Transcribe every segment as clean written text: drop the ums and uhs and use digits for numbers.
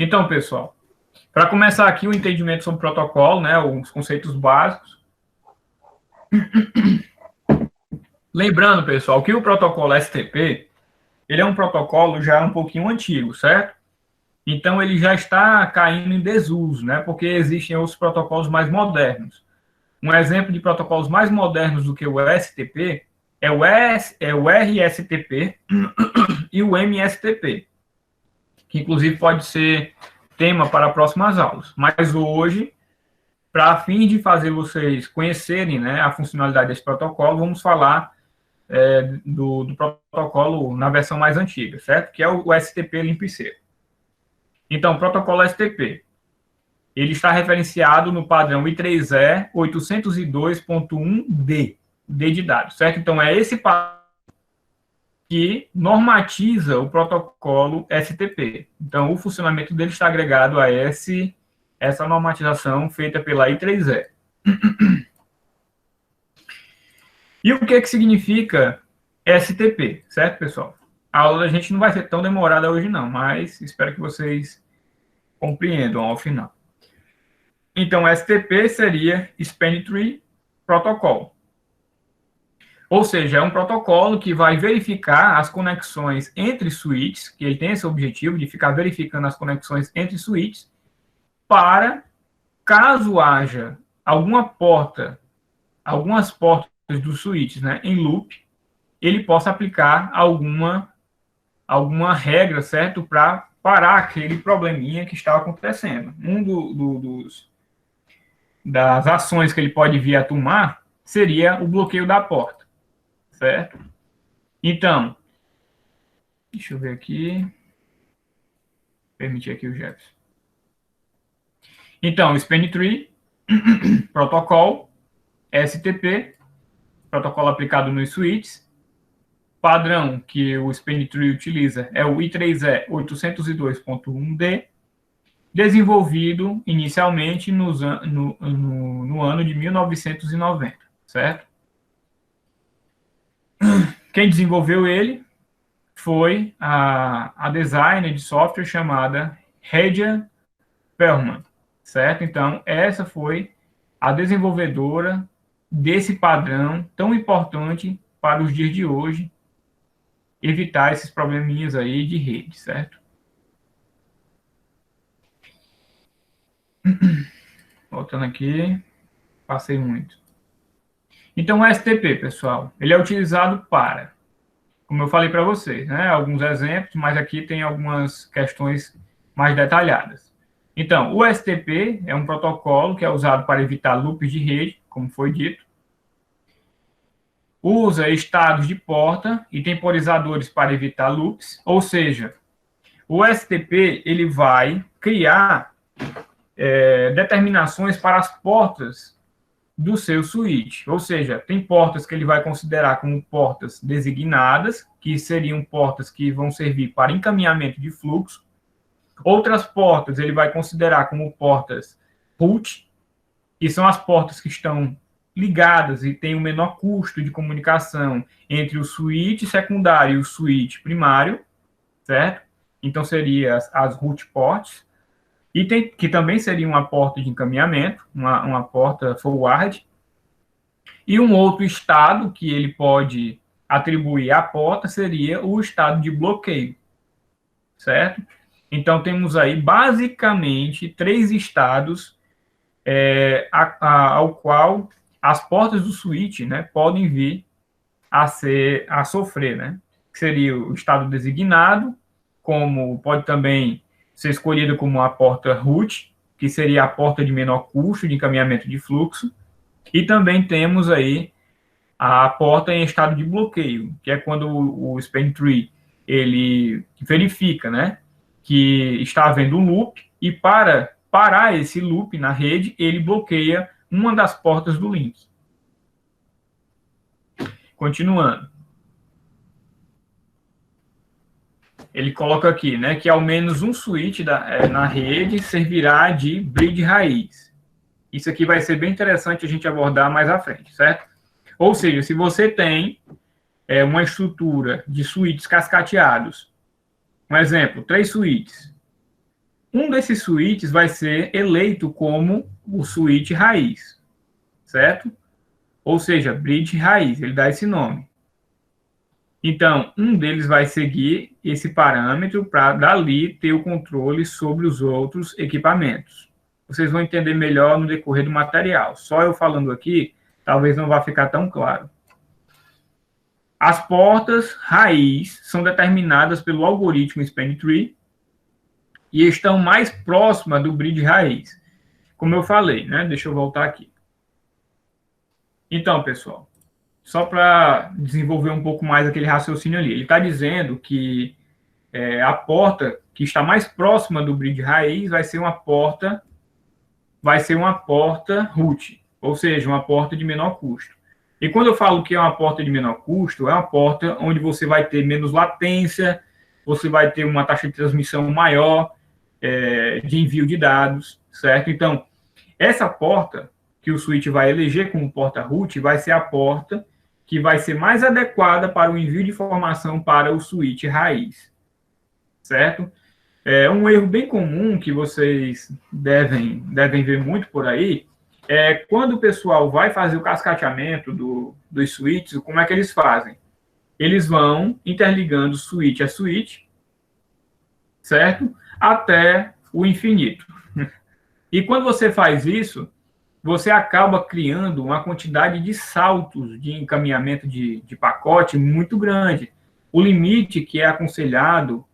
Então, pessoal, para começar aqui o entendimento sobre o protocolo, né, os conceitos básicos. Lembrando, pessoal, que o protocolo STP, ele é um protocolo já um pouquinho antigo, certo? Então, ele já está caindo em desuso, né, porque existem outros protocolos mais modernos. Um exemplo de protocolos mais modernos do que o STP é o RSTP e o MSTP, que inclusive pode ser tema para próximas aulas. Mas hoje, para fim de fazer vocês conhecerem, né, a funcionalidade desse protocolo, vamos falar do protocolo na versão mais antiga, certo? Que é o STP limpo e seco. Então, o protocolo STP, ele está referenciado no padrão I3E 802.1D, D de dados, certo? Então, é esse padrão que normatiza o protocolo STP. Então, o funcionamento dele está agregado a essa normatização feita pela I3E. E o que significa STP, certo, pessoal? A aula da gente não vai ser tão demorada hoje, não, mas espero que vocês compreendam ao final. Então, STP seria Span Tree Protocol. Ou seja, é um protocolo que vai verificar as conexões entre switches, que ele tem esse objetivo de ficar verificando as conexões entre switches, para, caso haja algumas portas dos switches, né, em loop, ele possa aplicar alguma regra, certo? Para parar aquele probleminha que está acontecendo. Das ações que ele pode vir a tomar seria o bloqueio da porta, certo? Então, deixa eu ver aqui. Permitir aqui o Jefferson. Então, Span Tree, protocolo, STP, protocolo aplicado nos switches. Padrão que o Span Tree utiliza é o I3E 802.1D, desenvolvido inicialmente no ano de 1990, certo? Quem desenvolveu ele foi a designer de software chamada Hedja Perlman, certo? Então, essa foi a desenvolvedora desse padrão tão importante para os dias de hoje, evitar esses probleminhas aí de rede, certo? Voltando aqui, passei muito. Então, o STP, pessoal, ele é utilizado para, como eu falei para vocês, né, alguns exemplos, mas aqui tem algumas questões mais detalhadas. Então, o STP é um protocolo que é usado para evitar loops de rede, como foi dito. Usa estados de porta e temporizadores para evitar loops, ou seja, o STP ele vai criar determinações para as portas do seu switch, ou seja, tem portas que ele vai considerar como portas designadas, que seriam portas que vão servir para encaminhamento de fluxo. Outras portas ele vai considerar como portas root, que são as portas que estão ligadas e têm o menor custo de comunicação entre o switch secundário e o switch primário, certo? Então, seriam as root ports, e que também seria uma porta de encaminhamento, uma porta forward, e um outro estado que ele pode atribuir à porta seria o estado de bloqueio, certo? Então, temos aí, basicamente, 3 estados ao qual as portas do switch, né, podem vir a sofrer, né? Que seria o estado designado, como pode também ser escolhido como a porta root, que seria a porta de menor custo de encaminhamento de fluxo, e também temos aí a porta em estado de bloqueio, que é quando o Span Tree ele verifica, né, que está havendo um loop, e para parar esse loop na rede, ele bloqueia uma das portas do link. Continuando. Ele coloca aqui, né, que ao menos um switch na rede servirá de bridge raiz. Isso aqui vai ser bem interessante a gente abordar mais à frente, certo? Ou seja, se você tem uma estrutura de switches cascateados, um exemplo, 3 switches, um desses switches vai ser eleito como o switch raiz, certo? Ou seja, bridge raiz, ele dá esse nome. Então, um deles vai seguir esse parâmetro para, dali, ter o controle sobre os outros equipamentos. Vocês vão entender melhor no decorrer do material. Só eu falando aqui, talvez não vá ficar tão claro. As portas raiz são determinadas pelo algoritmo Span Tree e estão mais próximas do bridge raiz. Como eu falei, né? Deixa eu voltar aqui. Então, pessoal, só para desenvolver um pouco mais aquele raciocínio ali. Ele está dizendo que a porta que está mais próxima do bridge raiz vai ser uma porta root, ou seja, uma porta de menor custo. E quando eu falo que é uma porta de menor custo, é uma porta onde você vai ter menos latência, você vai ter uma taxa de transmissão maior de envio de dados, certo? Então, essa porta que o switch vai eleger como porta root vai ser a porta que vai ser mais adequada para o envio de informação para o switch raiz, certo? Um erro bem comum que vocês devem ver muito por aí é quando o pessoal vai fazer o cascateamento dos switches, como é que eles fazem? Eles vão interligando switch a switch, certo? Até o infinito. E quando você faz isso, você acaba criando uma quantidade de saltos de encaminhamento de pacote muito grande. O limite que é aconselhado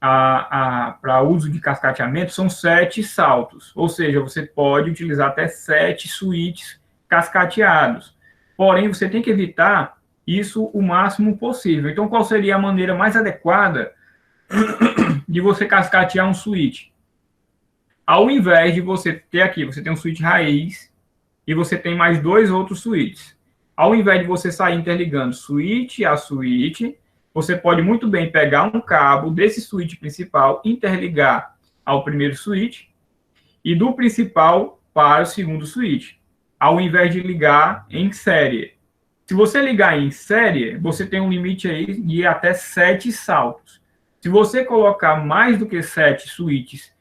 para uso de cascateamento são 7 saltos, ou seja, você pode utilizar até 7 switches cascateados. Porém, você tem que evitar isso o máximo possível. Então, qual seria a maneira mais adequada de você cascatear um switch? Ao invés de você ter aqui, você tem um switch raiz e você tem mais 2 outros switches. Ao invés de você sair interligando switch a switch, você pode muito bem pegar um cabo desse switch principal, interligar ao primeiro switch e do principal para o segundo switch, ao invés de ligar em série. Se você ligar em série, você tem um limite aí de até 7 saltos. Se você colocar mais do que 7 switches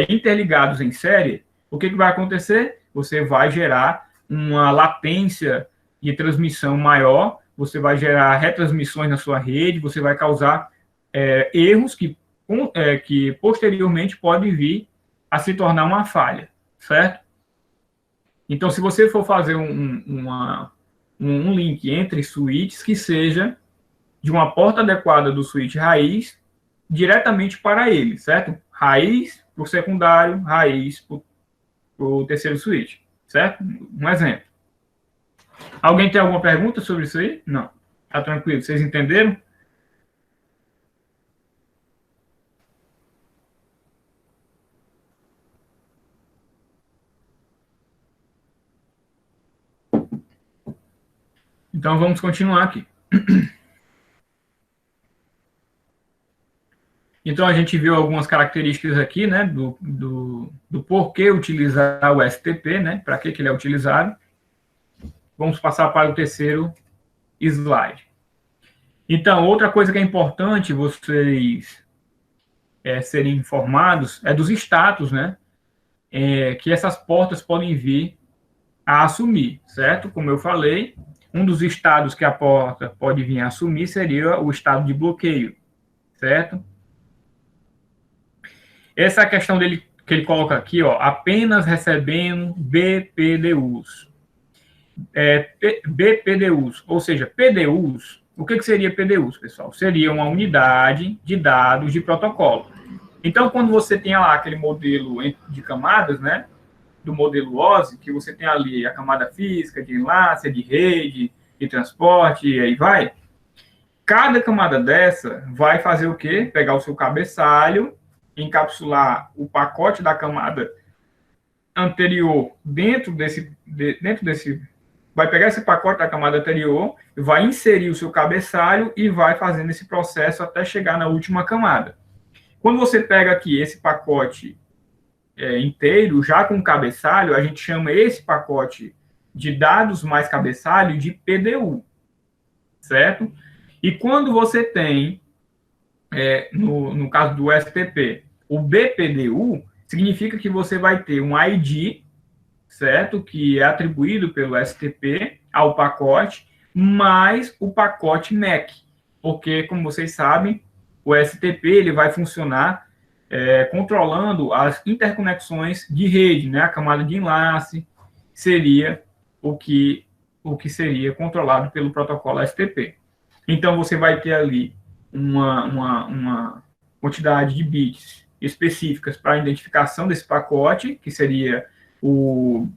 interligados em série, o que vai acontecer? Você vai gerar uma latência de transmissão maior, você vai gerar retransmissões na sua rede, você vai causar erros que posteriormente podem vir a se tornar uma falha, certo? Então, se você for fazer um link entre switches, que seja de uma porta adequada do switch raiz diretamente para ele, certo? Raiz para o secundário, raiz para o terceiro switch, certo? Um exemplo. Alguém tem alguma pergunta sobre isso aí? Não. Tá tranquilo? Vocês entenderam? Então, vamos continuar aqui. Então, a gente viu algumas características aqui, né, do porquê utilizar o STP, né, para que ele é utilizado. Vamos passar para o terceiro slide. Então, outra coisa que é importante vocês serem informados é dos status, né, que essas portas podem vir a assumir, certo? Como eu falei, um dos estados que a porta pode vir a assumir seria o estado de bloqueio, certo? Essa é a questão dele que ele coloca aqui, ó, apenas recebendo BPDUs. BPDUs, ou seja, PDUs. O que seria PDUs, pessoal? Seria uma unidade de dados de protocolo. Então, quando você tem lá aquele modelo de camadas, né, do modelo OSI, que você tem ali a camada física, de enlace, de rede, de transporte, e aí vai, cada camada dessa vai fazer o quê? Pegar o seu cabeçalho, encapsular o pacote da camada anterior dentro desse vai pegar esse pacote da camada anterior, vai inserir o seu cabeçalho e vai fazendo esse processo até chegar na última camada. Quando você pega aqui esse pacote inteiro, já com cabeçalho, a gente chama esse pacote de dados mais cabeçalho de PDU, certo? E quando você tem, no caso do STP, O BPDU significa que você vai ter um ID, certo? Que é atribuído pelo STP ao pacote, mais o pacote MAC. Porque, como vocês sabem, o STP ele vai funcionar controlando as interconexões de rede, né? A camada de enlace seria o que seria controlado pelo protocolo STP. Então, você vai ter ali uma quantidade de bits específicas para a identificação desse pacote, que seria o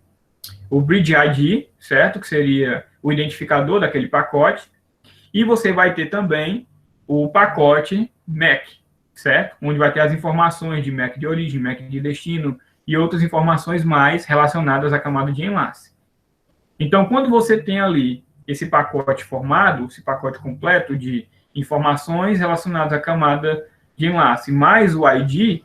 Bridge ID, certo? Que seria o identificador daquele pacote. E você vai ter também o pacote MAC, certo? Onde vai ter as informações de MAC de origem, MAC de destino e outras informações mais relacionadas à camada de enlace. Então, quando você tem ali esse pacote formado, esse pacote completo de informações relacionadas à camada de enlace, mais o ID,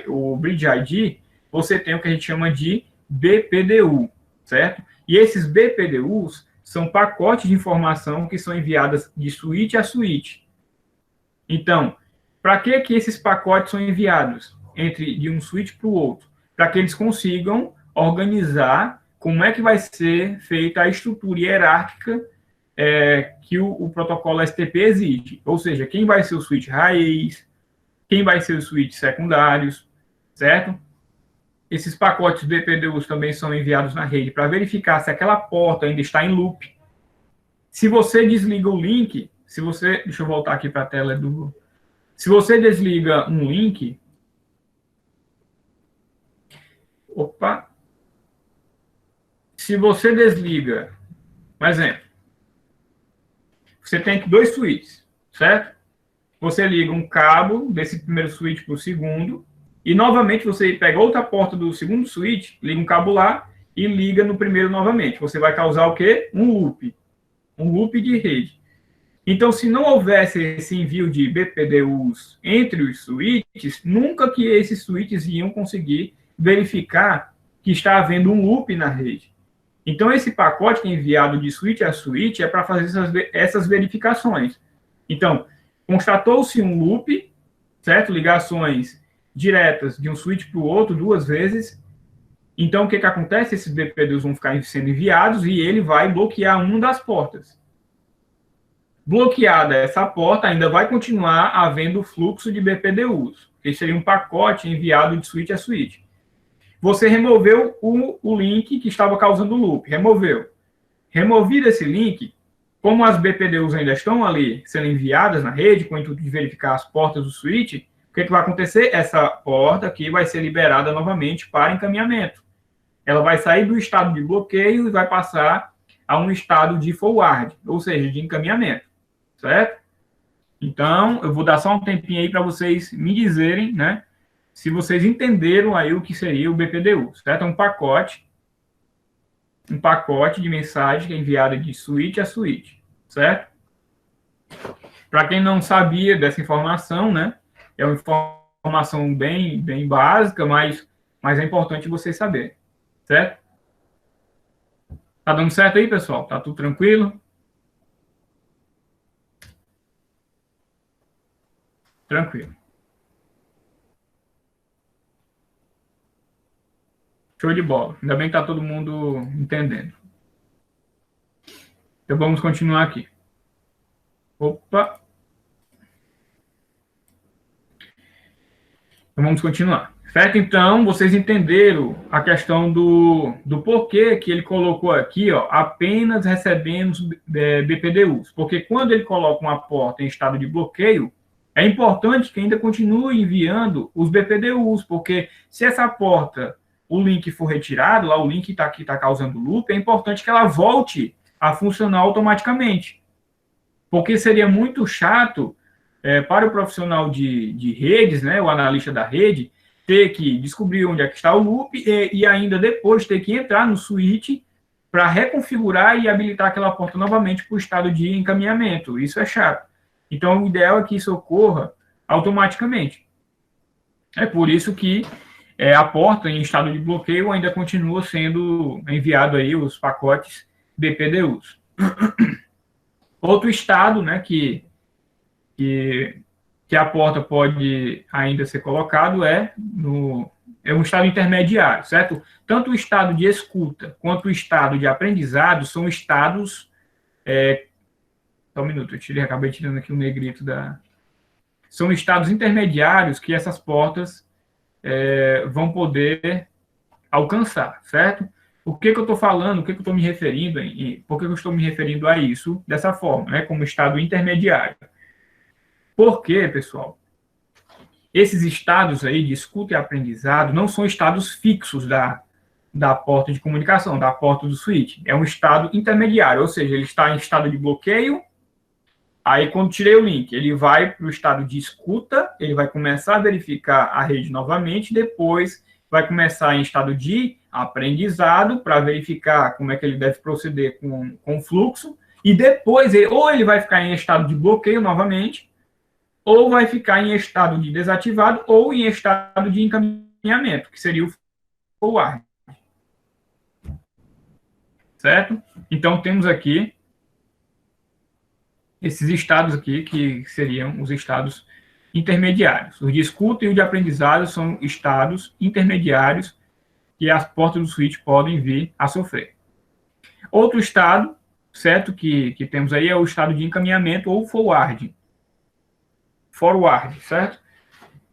o Bridge ID, você tem o que a gente chama de BPDU, certo? E esses BPDUs são pacotes de informação que são enviadas de switch a switch. Então, para que esses pacotes são enviados de um switch para o outro? Para que eles consigam organizar como é que vai ser feita a estrutura hierárquica que o protocolo STP exige. Ou seja, quem vai ser o switch raiz, quem vai ser os switches secundários, certo? Esses pacotes BPDUs também são enviados na rede para verificar se aquela porta ainda está em loop. Se você desliga o link, deixa eu voltar aqui para a tela se você desliga um link, se você desliga, por exemplo, você tem aqui 2 switches, certo? Você liga um cabo desse primeiro switch para o segundo, e novamente você pega outra porta do segundo switch, liga um cabo lá e liga no primeiro novamente. Você vai causar o quê? Um loop de rede. Então, se não houvesse esse envio de BPDUs entre os switches, nunca que esses switches iam conseguir verificar que está havendo um loop na rede. Então, esse pacote que é enviado de switch a switch é para fazer essas verificações. Então, constatou-se um loop, certo? Ligações diretas de um switch para o outro 2 vezes. Então, o que acontece? Esses BPDUs vão ficar sendo enviados e ele vai bloquear uma das portas. Bloqueada essa porta, ainda vai continuar havendo fluxo de BPDUs, que seria um pacote enviado de switch a switch. Você removeu o link que estava causando o loop. Removido esse link, como as BPDUs ainda estão ali sendo enviadas na rede, com o intuito de verificar as portas do switch, o que vai acontecer? Essa porta aqui vai ser liberada novamente para encaminhamento. Ela vai sair do estado de bloqueio e vai passar a um estado de forward, ou seja, de encaminhamento, certo? Então, eu vou dar só um tempinho aí para vocês me dizerem, né, se vocês entenderam aí o que seria o BPDU, certo? É um pacote de mensagem que é enviada de switch a switch, certo? Para quem não sabia dessa informação, né, é uma informação bem básica, mas é importante vocês saberem, certo? Tá dando certo aí, pessoal? Tá tudo tranquilo? Tranquilo. Show de bola. Ainda bem que tá todo mundo entendendo. Então vamos continuar aqui. Opa. Então vamos continuar. Certo? Então, vocês entenderam a questão do porquê que ele colocou aqui, ó, apenas recebemos BPDUs. Porque quando ele coloca uma porta em estado de bloqueio, é importante que ainda continue enviando os BPDUs, porque se essa porta, o link for retirado, lá o link que está causando loop, é importante que ela volte a funcionar automaticamente. Porque seria muito chato para o profissional de redes, né, o analista da rede, ter que descobrir onde é que está o loop e ainda depois ter que entrar no switch para reconfigurar e habilitar aquela porta novamente para o estado de encaminhamento. Isso é chato. Então, o ideal é que isso ocorra automaticamente. É por isso que a porta em estado de bloqueio ainda continua sendo enviado aí os pacotes BPDUs. Outro estado, né, que que a porta pode ainda ser colocado é um estado intermediário, certo? Tanto o estado de escuta quanto o estado de aprendizado são estados... Só um minuto, acabei tirando aqui o negrito da... São estados intermediários que essas portas vão poder alcançar, certo? O que eu estou falando, o que eu estou me referindo, por que eu estou me referindo a isso dessa forma, né, como estado intermediário? Porque, pessoal, esses estados aí de escuta e aprendizado não são estados fixos da porta de comunicação, da porta do switch. É um estado intermediário, ou seja, ele está em estado de bloqueio. Aí, quando tirei o link, ele vai para o estado de escuta, ele vai começar a verificar a rede novamente, depois vai começar em estado de aprendizado, para verificar como é que ele deve proceder com o fluxo, e depois, ou ele vai ficar em estado de bloqueio novamente, ou vai ficar em estado de desativado, ou em estado de encaminhamento, que seria o forward. Certo? Então, temos aqui esses estados aqui, que seriam os estados intermediários. O de escuta e o de aprendizado são estados intermediários que as portas do switch podem vir a sofrer. Outro estado, certo, que temos aí é o estado de encaminhamento ou forward. Forward, certo?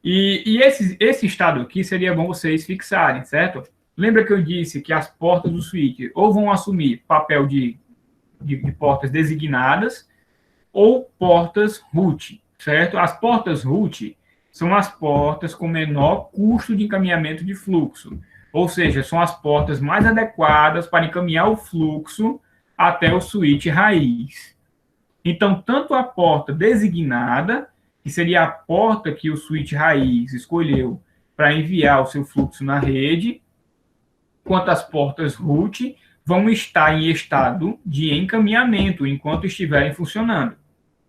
E esse estado aqui seria bom vocês fixarem, certo? Lembra que eu disse que as portas do switch ou vão assumir papel de portas designadas, ou portas root, certo? As portas root são as portas com menor custo de encaminhamento de fluxo, ou seja, são as portas mais adequadas para encaminhar o fluxo até o switch raiz. Então, tanto a porta designada, que seria a porta que o switch raiz escolheu para enviar o seu fluxo na rede, quanto as portas root vão estar em estado de encaminhamento enquanto estiverem funcionando,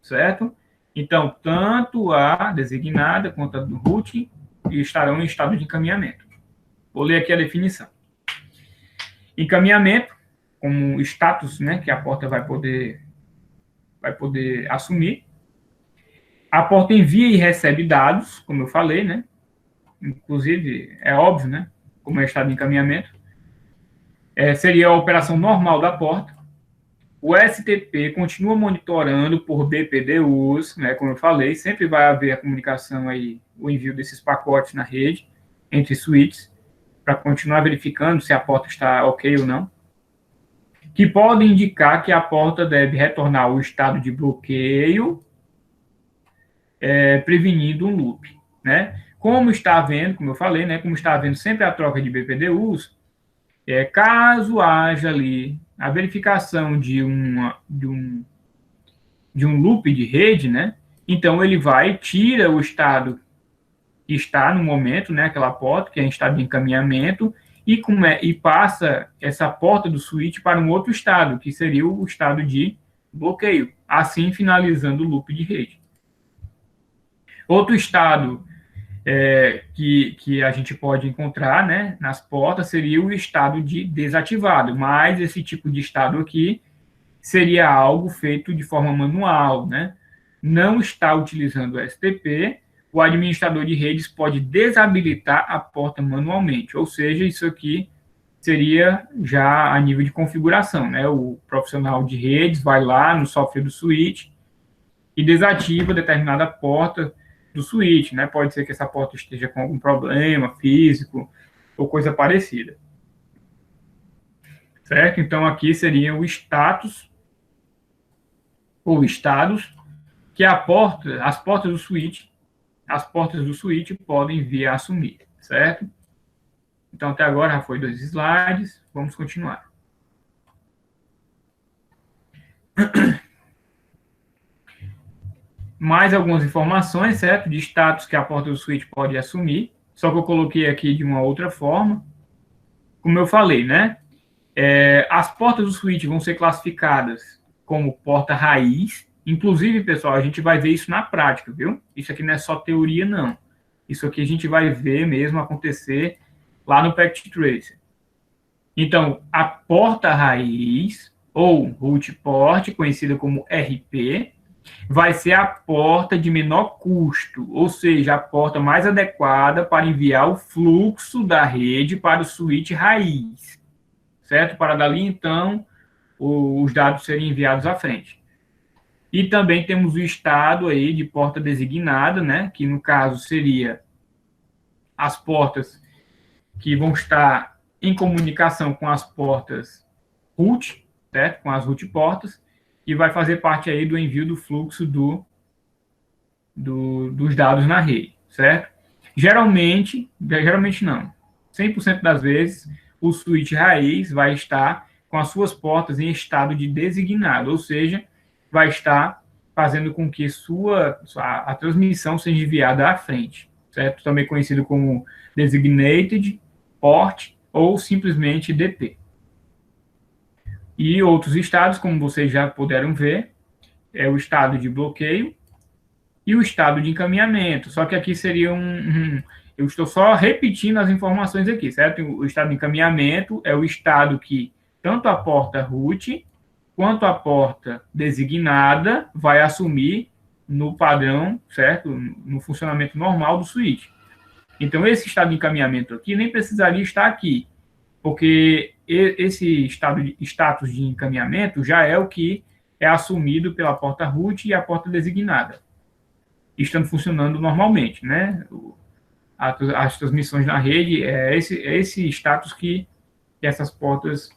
certo? Então, tanto a designada quanto a do root estarão em estado de encaminhamento. Vou ler aqui a definição. Encaminhamento, como status, né, que a porta vai poder assumir. A porta envia e recebe dados, como eu falei, né? Inclusive, é óbvio, né? Como é estado de encaminhamento. Seria a operação normal da porta. O STP continua monitorando por BPDUs, né, como eu falei, sempre vai haver a comunicação aí, o envio desses pacotes na rede, entre switches, para continuar verificando se a porta está ok ou não, que podem indicar que a porta deve retornar ao estado de bloqueio, prevenindo um loop, né? Como está havendo, como eu falei, né, como está havendo sempre a troca de BPDUs, caso haja ali a verificação de um loop de rede, né? Então ele tira o estado que está no momento, né? Aquela porta que é em estado de encaminhamento e passa essa porta do switch para um outro estado, que seria o estado de bloqueio, assim finalizando o loop de rede. Outro estado que a gente pode encontrar, né, nas portas seria o estado de desativado, mas esse tipo de estado aqui seria algo feito de forma manual, né? Não está utilizando o STP, o administrador de redes pode desabilitar a porta manualmente, ou seja, isso aqui seria já a nível de configuração, né? O profissional de redes vai lá no software do switch e desativa determinada porta do switch, né? Pode ser que essa porta esteja com algum problema físico ou coisa parecida. Certo? Então, aqui seria o status ou estados que as portas do switch podem vir a assumir, certo? Então, até agora já foi 2 slides, vamos continuar. Mais algumas informações, certo? De status que a porta do switch pode assumir, só que eu coloquei aqui de uma outra forma. Como eu falei, né? As portas do switch vão ser classificadas como porta raiz. Inclusive, pessoal, a gente vai ver isso na prática, viu? Isso aqui não é só teoria, não. Isso aqui a gente vai ver mesmo acontecer lá no Packet Tracer. Então, a porta raiz, ou root port, conhecida como RP, vai ser a porta de menor custo, ou seja, a porta mais adequada para enviar o fluxo da rede para o switch raiz, certo? Para dali, então, os dados serem enviados à frente. E também temos o estado aí de porta designada, né? Que no caso seria as portas que vão estar em comunicação com as portas root, certo? Com as root portas, e vai fazer parte aí do envio do fluxo dos dados na rede, certo? Geralmente não, 100% das vezes, o switch raiz vai estar com as suas portas em estado de designado, ou seja, vai estar fazendo com que a transmissão seja enviada à frente, certo? Também conhecido como designated port ou simplesmente DP. E outros estados, como vocês já puderam ver, é o estado de bloqueio e o estado de encaminhamento. Só que aqui seria eu estou só repetindo as informações aqui, certo? O estado de encaminhamento é o estado que tanto a porta root quanto a porta designada vai assumir no padrão, certo? No funcionamento normal do switch. Então, esse estado de encaminhamento aqui nem precisaria estar aqui, porque esse status de encaminhamento já é o que é assumido pela porta root e a porta designada, estando funcionando normalmente, né? As transmissões na rede é esse status que essas portas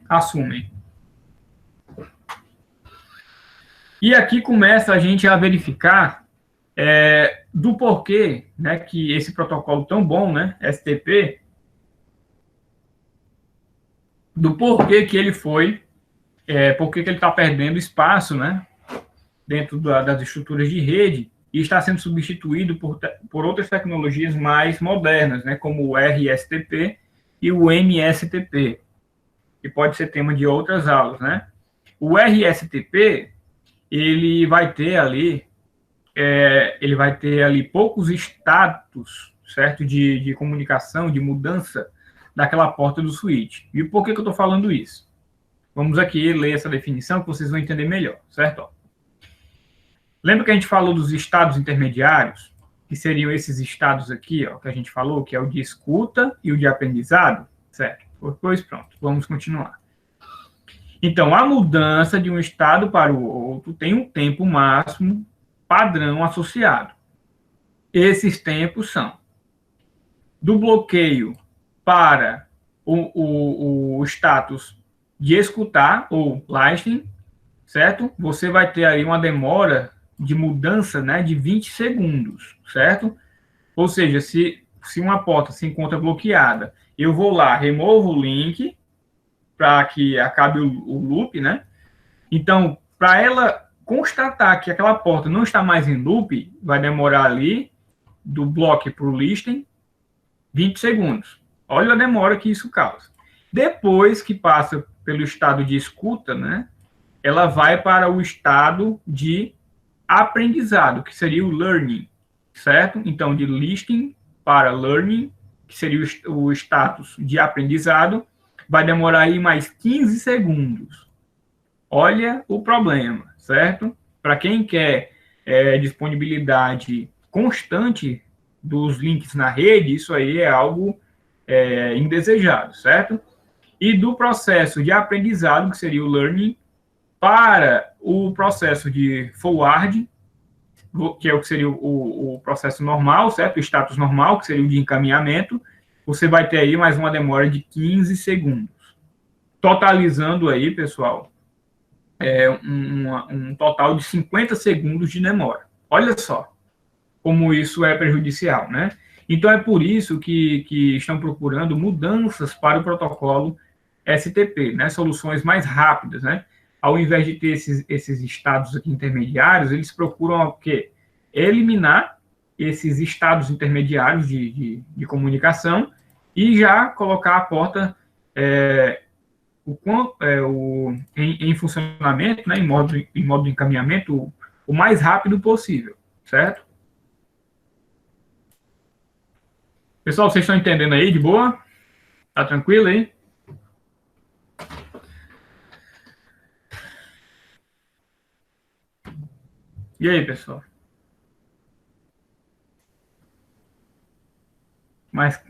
assumem. E aqui começa a gente a verificar do porquê, né, que esse protocolo tão bom, né, STP, do porquê que ele foi, porquê que ele está perdendo espaço, né, dentro das estruturas de rede e está sendo substituído por outras tecnologias mais modernas, né, como o RSTP e o MSTP, que pode ser tema de outras aulas, né. O RSTP, ele vai ter ali poucos status, certo, de comunicação, de mudança daquela porta do switch. E por que eu estou falando isso? Vamos aqui ler essa definição que vocês vão entender melhor, certo? Ó. Lembra que a gente falou dos estados intermediários, que seriam esses estados aqui, ó, que a gente falou, que é o de escuta e o de aprendizado, certo? Pois pronto, vamos continuar. Então, a mudança de um estado para o outro tem um tempo máximo padrão associado. Esses tempos são do bloqueio para o status de escutar, ou listening, certo? Você vai ter aí uma demora de mudança, né, de 20 segundos, certo? Ou seja, se uma porta se encontra bloqueada, eu vou lá, removo o link para que acabe o loop, né? Então, para ela constatar que aquela porta não está mais em loop, vai demorar ali, do block para o listening, 20 segundos. Olha a demora que isso causa. Depois que passa pelo estado de escuta, né, ela vai para o estado de aprendizado, que seria o learning, certo? Então, de listening para learning, que seria o status de aprendizado, vai demorar aí mais 15 segundos. Olha o problema, certo? Para quem quer disponibilidade constante dos links na rede, isso aí é algo indesejado, certo? E do processo de aprendizado, que seria o learning, para o processo de forward, que é o que seria o processo normal, certo? O status normal, que seria o de encaminhamento, você vai ter aí mais uma demora de 15 segundos. Totalizando aí, pessoal, um total de 50 segundos de demora. Olha só como isso é prejudicial, né? Então, é por isso que estão procurando mudanças para o protocolo STP, né? Soluções mais rápidas, né? Ao invés de ter esses estados aqui intermediários, eles procuram o quê? Eliminar esses estados intermediários de comunicação e já colocar a porta em funcionamento, né, em modo de encaminhamento o mais rápido possível, certo? Pessoal, vocês estão entendendo aí de boa? Tá tranquilo aí? E aí, pessoal? Mas,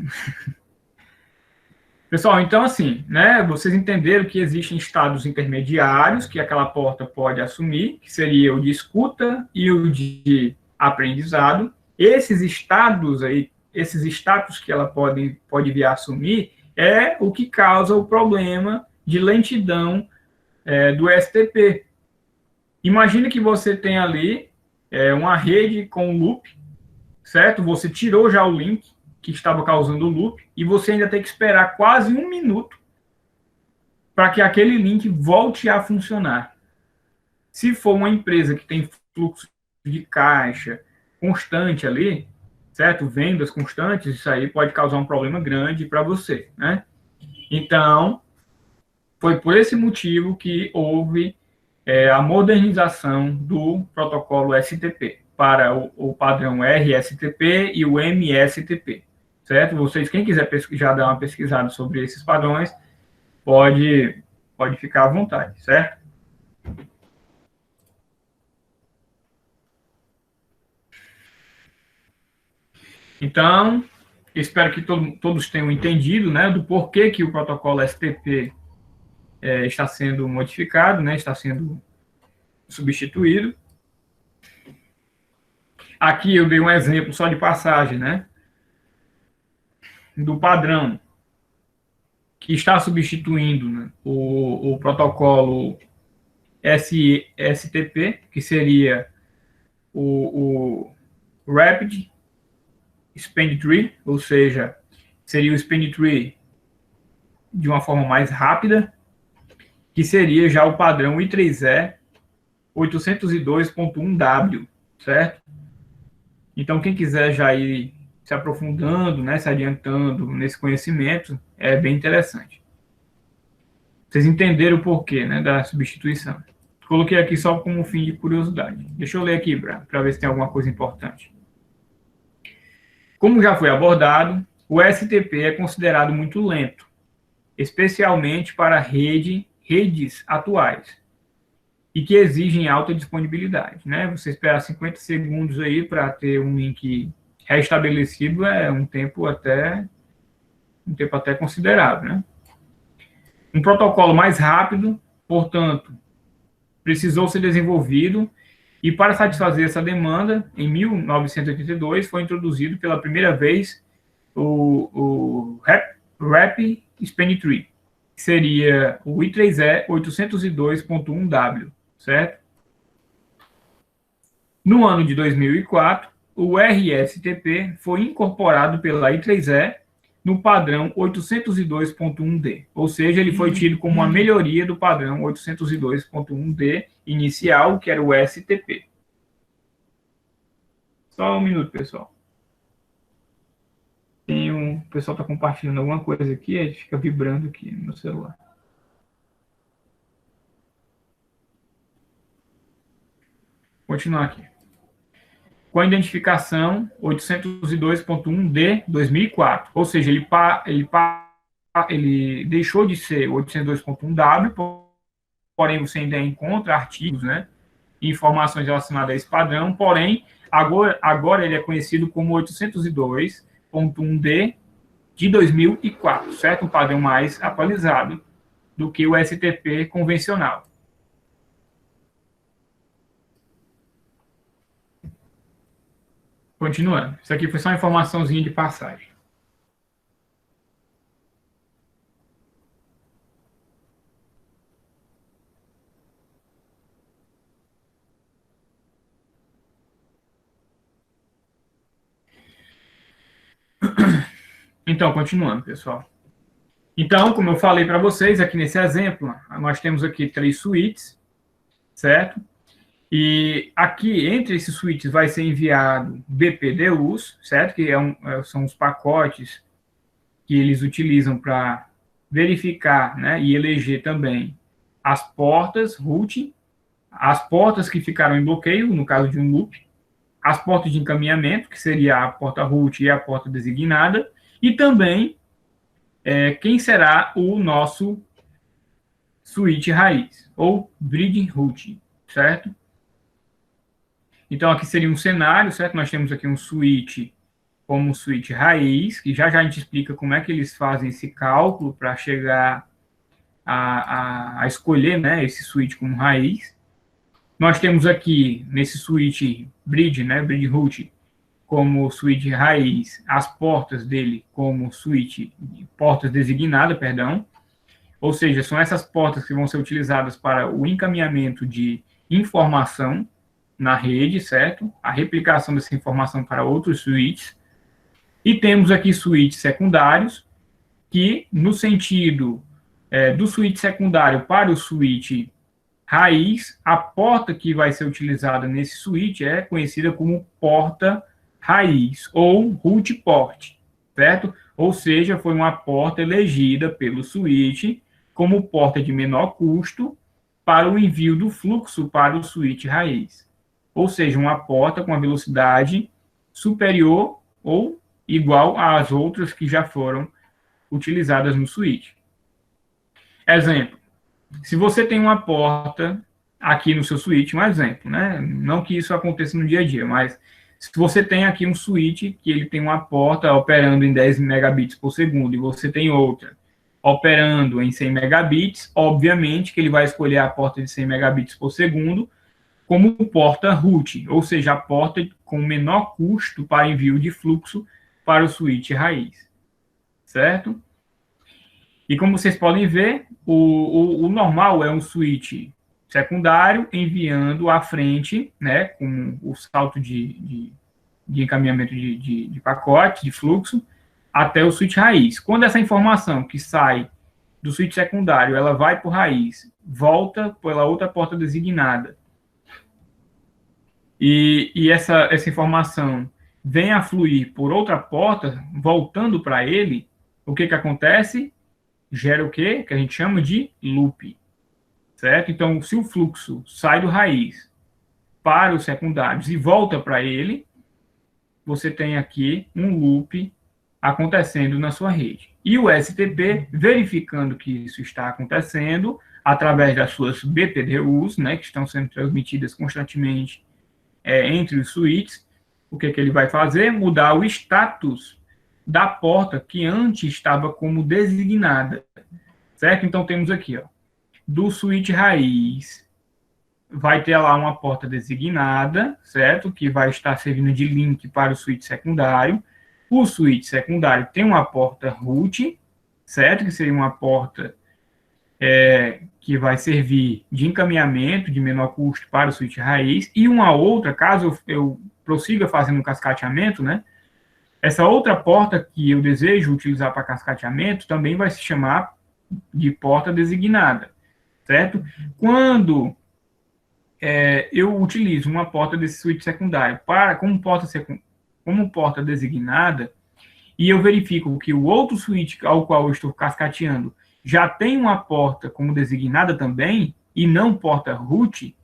pessoal, então assim, né? Vocês entenderam que existem estados intermediários que aquela porta pode assumir, que seria o de escuta e o de aprendizado. Esses estados aí, esses status que ela pode vir a assumir, é o que causa o problema de lentidão do STP. Imagine que você tem ali uma rede com loop, certo? Você tirou já o link que estava causando o loop e você ainda tem que esperar quase 1 minuto para que aquele link volte a funcionar. Se for uma empresa que tem fluxo de caixa constante ali, certo? Vendas constantes, isso aí pode causar um problema grande para você, né? Então, foi por esse motivo que houve a modernização do protocolo STP para o padrão RSTP e o MSTP, certo? Vocês, quem quiser já dar uma pesquisada sobre esses padrões, pode ficar à vontade, certo? Então, espero que todos tenham entendido, né, do porquê que o protocolo STP está sendo modificado, né, está sendo substituído. Aqui eu dei um exemplo só de passagem, né, do padrão que está substituindo, né, o protocolo STP, que seria o Rapid Spend Tree, ou seja, seria o Spend Tree de uma forma mais rápida, que seria já o padrão I3E 802.1W, certo? Então, quem quiser já ir se aprofundando, né, se adiantando nesse conhecimento, é bem interessante. Vocês entenderam o porquê, né, da substituição. Coloquei aqui só como fim de curiosidade. Deixa eu ler aqui, para ver se tem alguma coisa importante. Como já foi abordado, o STP é considerado muito lento, especialmente para redes atuais, e que exigem alta disponibilidade, né? Você esperar 50 segundos aí para ter um link restabelecido é um tempo até considerável, né? Um protocolo mais rápido, portanto, precisou ser desenvolvido e para satisfazer essa demanda, em 1982 foi introduzido pela primeira vez o Rapid Spend Tree, que seria o I3E 802.1W, certo? No ano de 2004, o RSTP foi incorporado pela I3E no padrão 802.1D, ou seja, ele foi tido como uma melhoria do padrão 802.1D inicial, que era o STP. Só um minuto, pessoal. O pessoal está compartilhando alguma coisa aqui, a gente fica vibrando aqui no meu celular. Continuar aqui. Com a identificação 802.1D 2004, ou seja, ele deixou de ser 802.1W, porém você ainda encontra artigos, né, informações relacionadas a esse padrão, porém, agora ele é conhecido como 802.1D de 2004, certo? Um padrão mais atualizado do que o STP convencional. Continuando. Isso aqui foi só uma informaçãozinha de passagem. Então, continuando, pessoal. Então, como eu falei para vocês, aqui nesse exemplo, nós temos aqui 3 suítes, certo? E aqui, entre esses suítes, vai ser enviado BPDUs, certo? Que são os pacotes que eles utilizam para verificar, né, e eleger também as portas routing, as portas que ficaram em bloqueio, no caso de um loop, as portas de encaminhamento, que seria a porta root e a porta designada, e também quem será o nosso switch raiz, ou bridge routing, certo? Então, aqui seria um cenário, certo? Nós temos aqui um switch como switch raiz, que já a gente explica como é que eles fazem esse cálculo para chegar a escolher, né, esse switch como raiz. Nós temos aqui, nesse switch bridge, né, bridge root, como switch raiz, as portas dele como switch, portas designadas, perdão. Ou seja, são essas portas que vão ser utilizadas para o encaminhamento de informação na rede, certo? A replicação dessa informação para outros switches. E temos aqui switches secundários, que no sentido do switch secundário para o switch raiz, a porta que vai ser utilizada nesse switch é conhecida como porta raiz, ou root port, certo? Ou seja, foi uma porta elegida pelo switch como porta de menor custo para o envio do fluxo para o switch raiz. Ou seja, uma porta com a velocidade superior ou igual às outras que já foram utilizadas no switch. Exemplo, se você tem uma porta aqui no seu switch, um exemplo, né? Não que isso aconteça no dia a dia, mas se você tem aqui um switch que ele tem uma porta operando em 10 megabits por segundo e você tem outra operando em 100 megabits, obviamente que ele vai escolher a porta de 100 megabits por segundo como porta root, ou seja, a porta com menor custo para envio de fluxo para o switch raiz, certo? E como vocês podem ver, o normal é um switch secundário enviando à frente, né, com o salto de encaminhamento de pacote, de fluxo, até o switch raiz. Quando essa informação que sai do switch secundário, ela vai para o raiz, volta pela outra porta designada, e essa informação vem a fluir por outra porta, voltando para ele, o que acontece? Gera o quê? Que a gente chama de loop, certo? Então, se o fluxo sai do raiz para os secundários e volta para ele, você tem aqui um loop acontecendo na sua rede. E o STP, verificando que isso está acontecendo, através das suas BPDUs, né, que estão sendo transmitidas constantemente entre os switches, o que ele vai fazer? Mudar o status da porta que antes estava como designada, certo? Então, temos aqui, ó, do switch raiz, vai ter lá uma porta designada, certo? Que vai estar servindo de link para o switch secundário. O switch secundário tem uma porta root, certo? Que seria uma porta que vai servir de encaminhamento de menor custo para o switch raiz. E uma outra, caso eu prossiga fazendo um cascateamento, né? Essa outra porta que eu desejo utilizar para cascateamento também vai se chamar de porta designada, certo? Quando eu utilizo uma porta desse switch secundário como porta designada, e eu verifico que o outro switch ao qual eu estou cascateando já tem uma porta como designada também, e não porta root,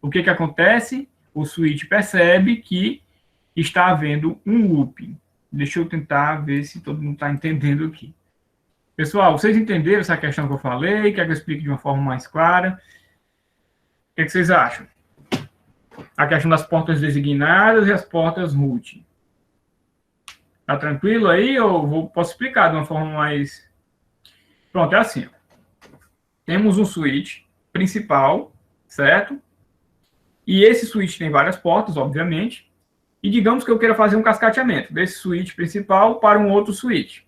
o que acontece? O switch percebe que está havendo um looping. Deixa eu tentar ver se todo mundo está entendendo aqui. Pessoal, vocês entenderam essa questão que eu falei? Quer que eu explique de uma forma mais clara? O que vocês acham? A questão das portas designadas e as portas root. Tá tranquilo aí? Ou posso explicar de uma forma mais... Pronto, é assim. Temos um switch principal, certo? E esse switch tem várias portas, obviamente. E digamos que eu queira fazer um cascateamento desse switch principal para um outro switch.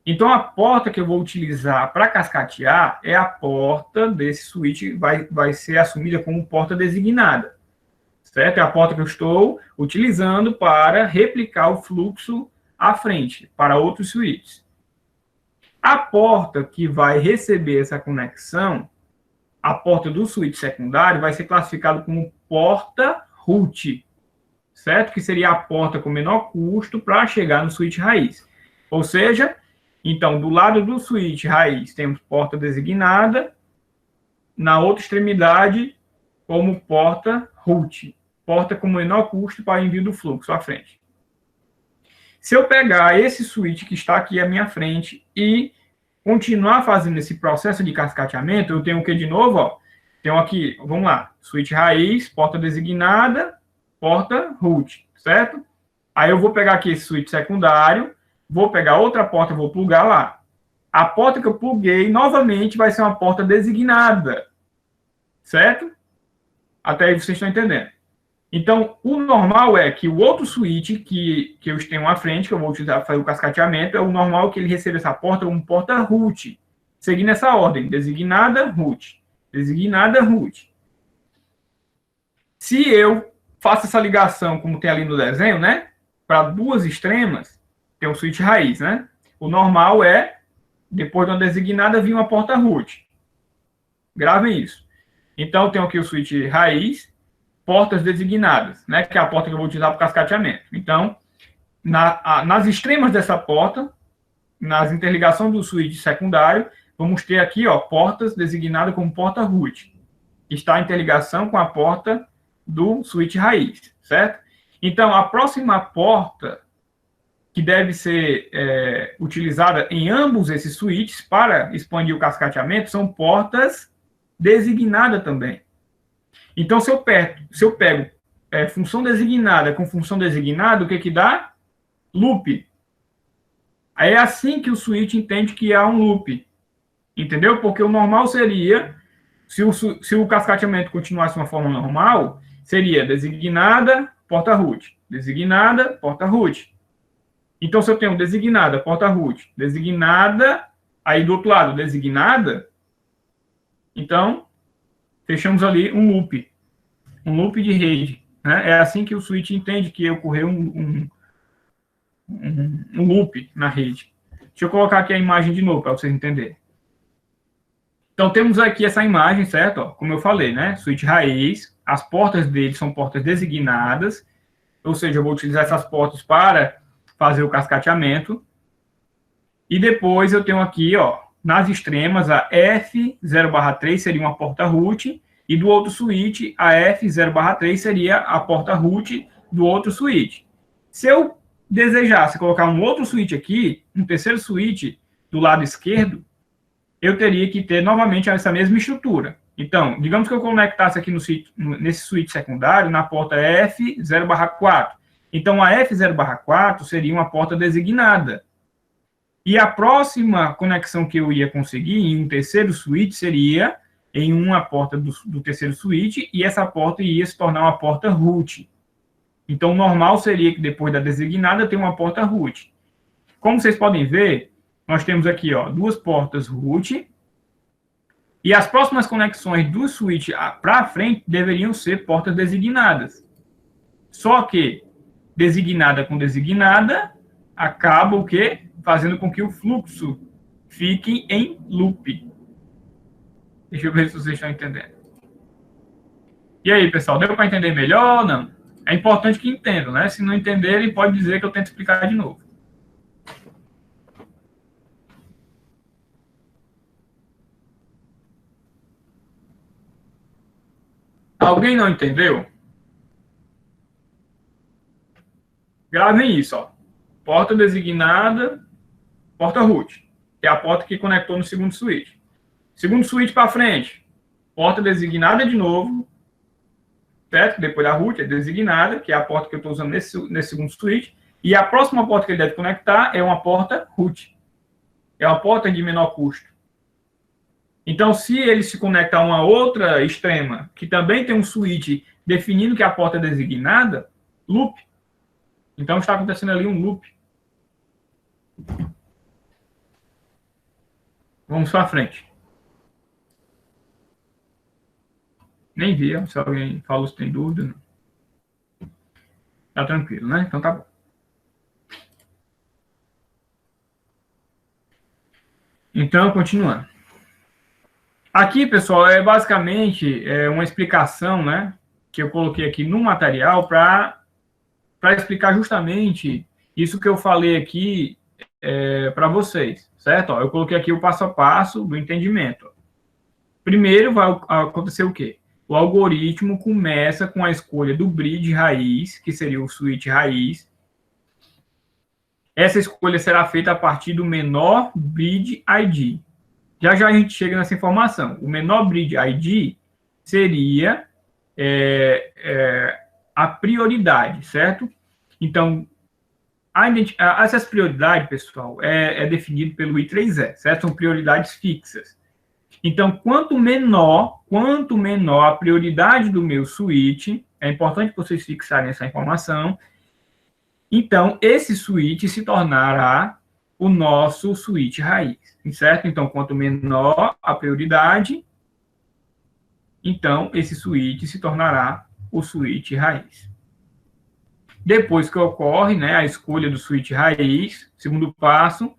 Então, a porta que eu vou utilizar para cascatear é a porta desse switch, vai ser assumida como porta designada, certo? É a porta que eu estou utilizando para replicar o fluxo à frente, para outros switches. A porta que vai receber essa conexão, a porta do switch secundário, vai ser classificada como porta root, certo? Que seria a porta com menor custo para chegar no switch raiz. Ou seja, então, do lado do switch raiz, temos porta designada, na outra extremidade, como porta root, porta com menor custo para envio do fluxo à frente. Se eu pegar esse switch que está aqui à minha frente e continuar fazendo esse processo de cascateamento, eu tenho o que de novo? Ó? Tenho aqui, vamos lá, switch raiz, porta designada, porta root, certo? Aí eu vou pegar aqui esse switch secundário, vou pegar outra porta e vou plugar lá. A porta que eu pluguei, novamente, vai ser uma porta designada, certo? Até aí vocês estão entendendo. Então, o normal é que o outro switch que eu tenho à frente, que eu vou utilizar para fazer o cascateamento, é o normal que ele receba essa porta como porta root, seguindo essa ordem, designada, root, designada, root. Se eu faço essa ligação, como tem ali no desenho, né, para duas extremas, tem um switch raiz, né? O normal é, depois de uma designada, vir uma porta root. Gravem isso. Então, eu tenho aqui o switch raiz, portas designadas, né, que é a porta que eu vou utilizar para o cascateamento. Então, nas extremas dessa porta, nas interligações do switch secundário, vamos ter aqui, ó, portas designadas como porta root, que está em interligação com a porta do switch raiz, certo? Então, a próxima porta que deve ser utilizada em ambos esses switches para expandir o cascateamento são portas designadas também. Então, se eu pego função designada com função designada, o que dá? Loop. Aí é assim que o switch entende que há um loop. Entendeu? Porque o normal seria, se o cascateamento continuasse de uma forma normal, seria designada, porta root. Designada, porta root. Então, se eu tenho designada, porta root, designada, aí do outro lado, designada, então, fechamos ali um loop de rede. Né? É assim que o switch entende que ocorreu um loop na rede. Deixa eu colocar aqui a imagem de novo, para vocês entenderem. Então, temos aqui essa imagem, certo? Ó, como eu falei, né? Switch raiz, as portas dele são portas designadas, ou seja, eu vou utilizar essas portas para fazer o cascateamento. E depois eu tenho aqui, ó, nas extremas, a F0/3 seria uma porta root, e do outro switch, a F0/3 seria a porta root do outro switch. Se eu desejasse colocar um outro switch aqui, um terceiro switch do lado esquerdo, eu teria que ter novamente essa mesma estrutura. Então, digamos que eu conectasse aqui nesse switch secundário na porta F0/4. Então, a F0/4 seria uma porta designada. E a próxima conexão que eu ia conseguir em um terceiro switch seria em uma porta do terceiro switch, e essa porta ia se tornar uma porta root. Então, o normal seria que depois da designada tenha uma porta root. Como vocês podem ver, nós temos aqui, ó, duas portas root, e as próximas conexões do switch para frente deveriam ser portas designadas. Só que designada com designada acaba o quê? Fazendo com que o fluxo fique em loop. Deixa eu ver se vocês estão entendendo. E aí, pessoal, deu para entender melhor ou não? É importante que entendam, né? Se não entenderem, pode dizer que eu tento explicar de novo. Alguém não entendeu? Gravem isso, ó. Porta designada, porta root, que é a porta que conectou no segundo switch. Segundo switch para frente, porta designada de novo, certo? Depois da root é designada, que é a porta que eu estou usando nesse segundo switch. E a próxima porta que ele deve conectar é uma porta root. É uma porta de menor custo. Então, se ele se conectar a uma outra extrema, que também tem um switch definindo que a porta é designada, loop. Então, está acontecendo ali um loop. Vamos para frente. Nem vi, se alguém falou se tem dúvida. Não. Tá tranquilo, né? Então tá bom. Então, continuando. Aqui, pessoal, é basicamente uma explicação, né, que eu coloquei aqui no material para explicar justamente isso que eu falei aqui para vocês, certo? Ó, eu coloquei aqui o passo a passo do entendimento. Primeiro vai acontecer o quê? O algoritmo começa com a escolha do bridge raiz, que seria o switch raiz. Essa escolha será feita a partir do menor bridge ID. Já já a gente chega nessa informação. O menor bridge ID seria a prioridade, certo? Então, essas prioridades, pessoal, é definido pelo I3E, certo? São prioridades fixas. Então, quanto menor a prioridade do meu switch, é importante que vocês fixarem essa informação, então, esse switch se tornará o nosso switch raiz, certo? Então, quanto menor a prioridade, então, esse switch se tornará o switch raiz. Depois que ocorre, né, a escolha do switch raiz, segundo passo,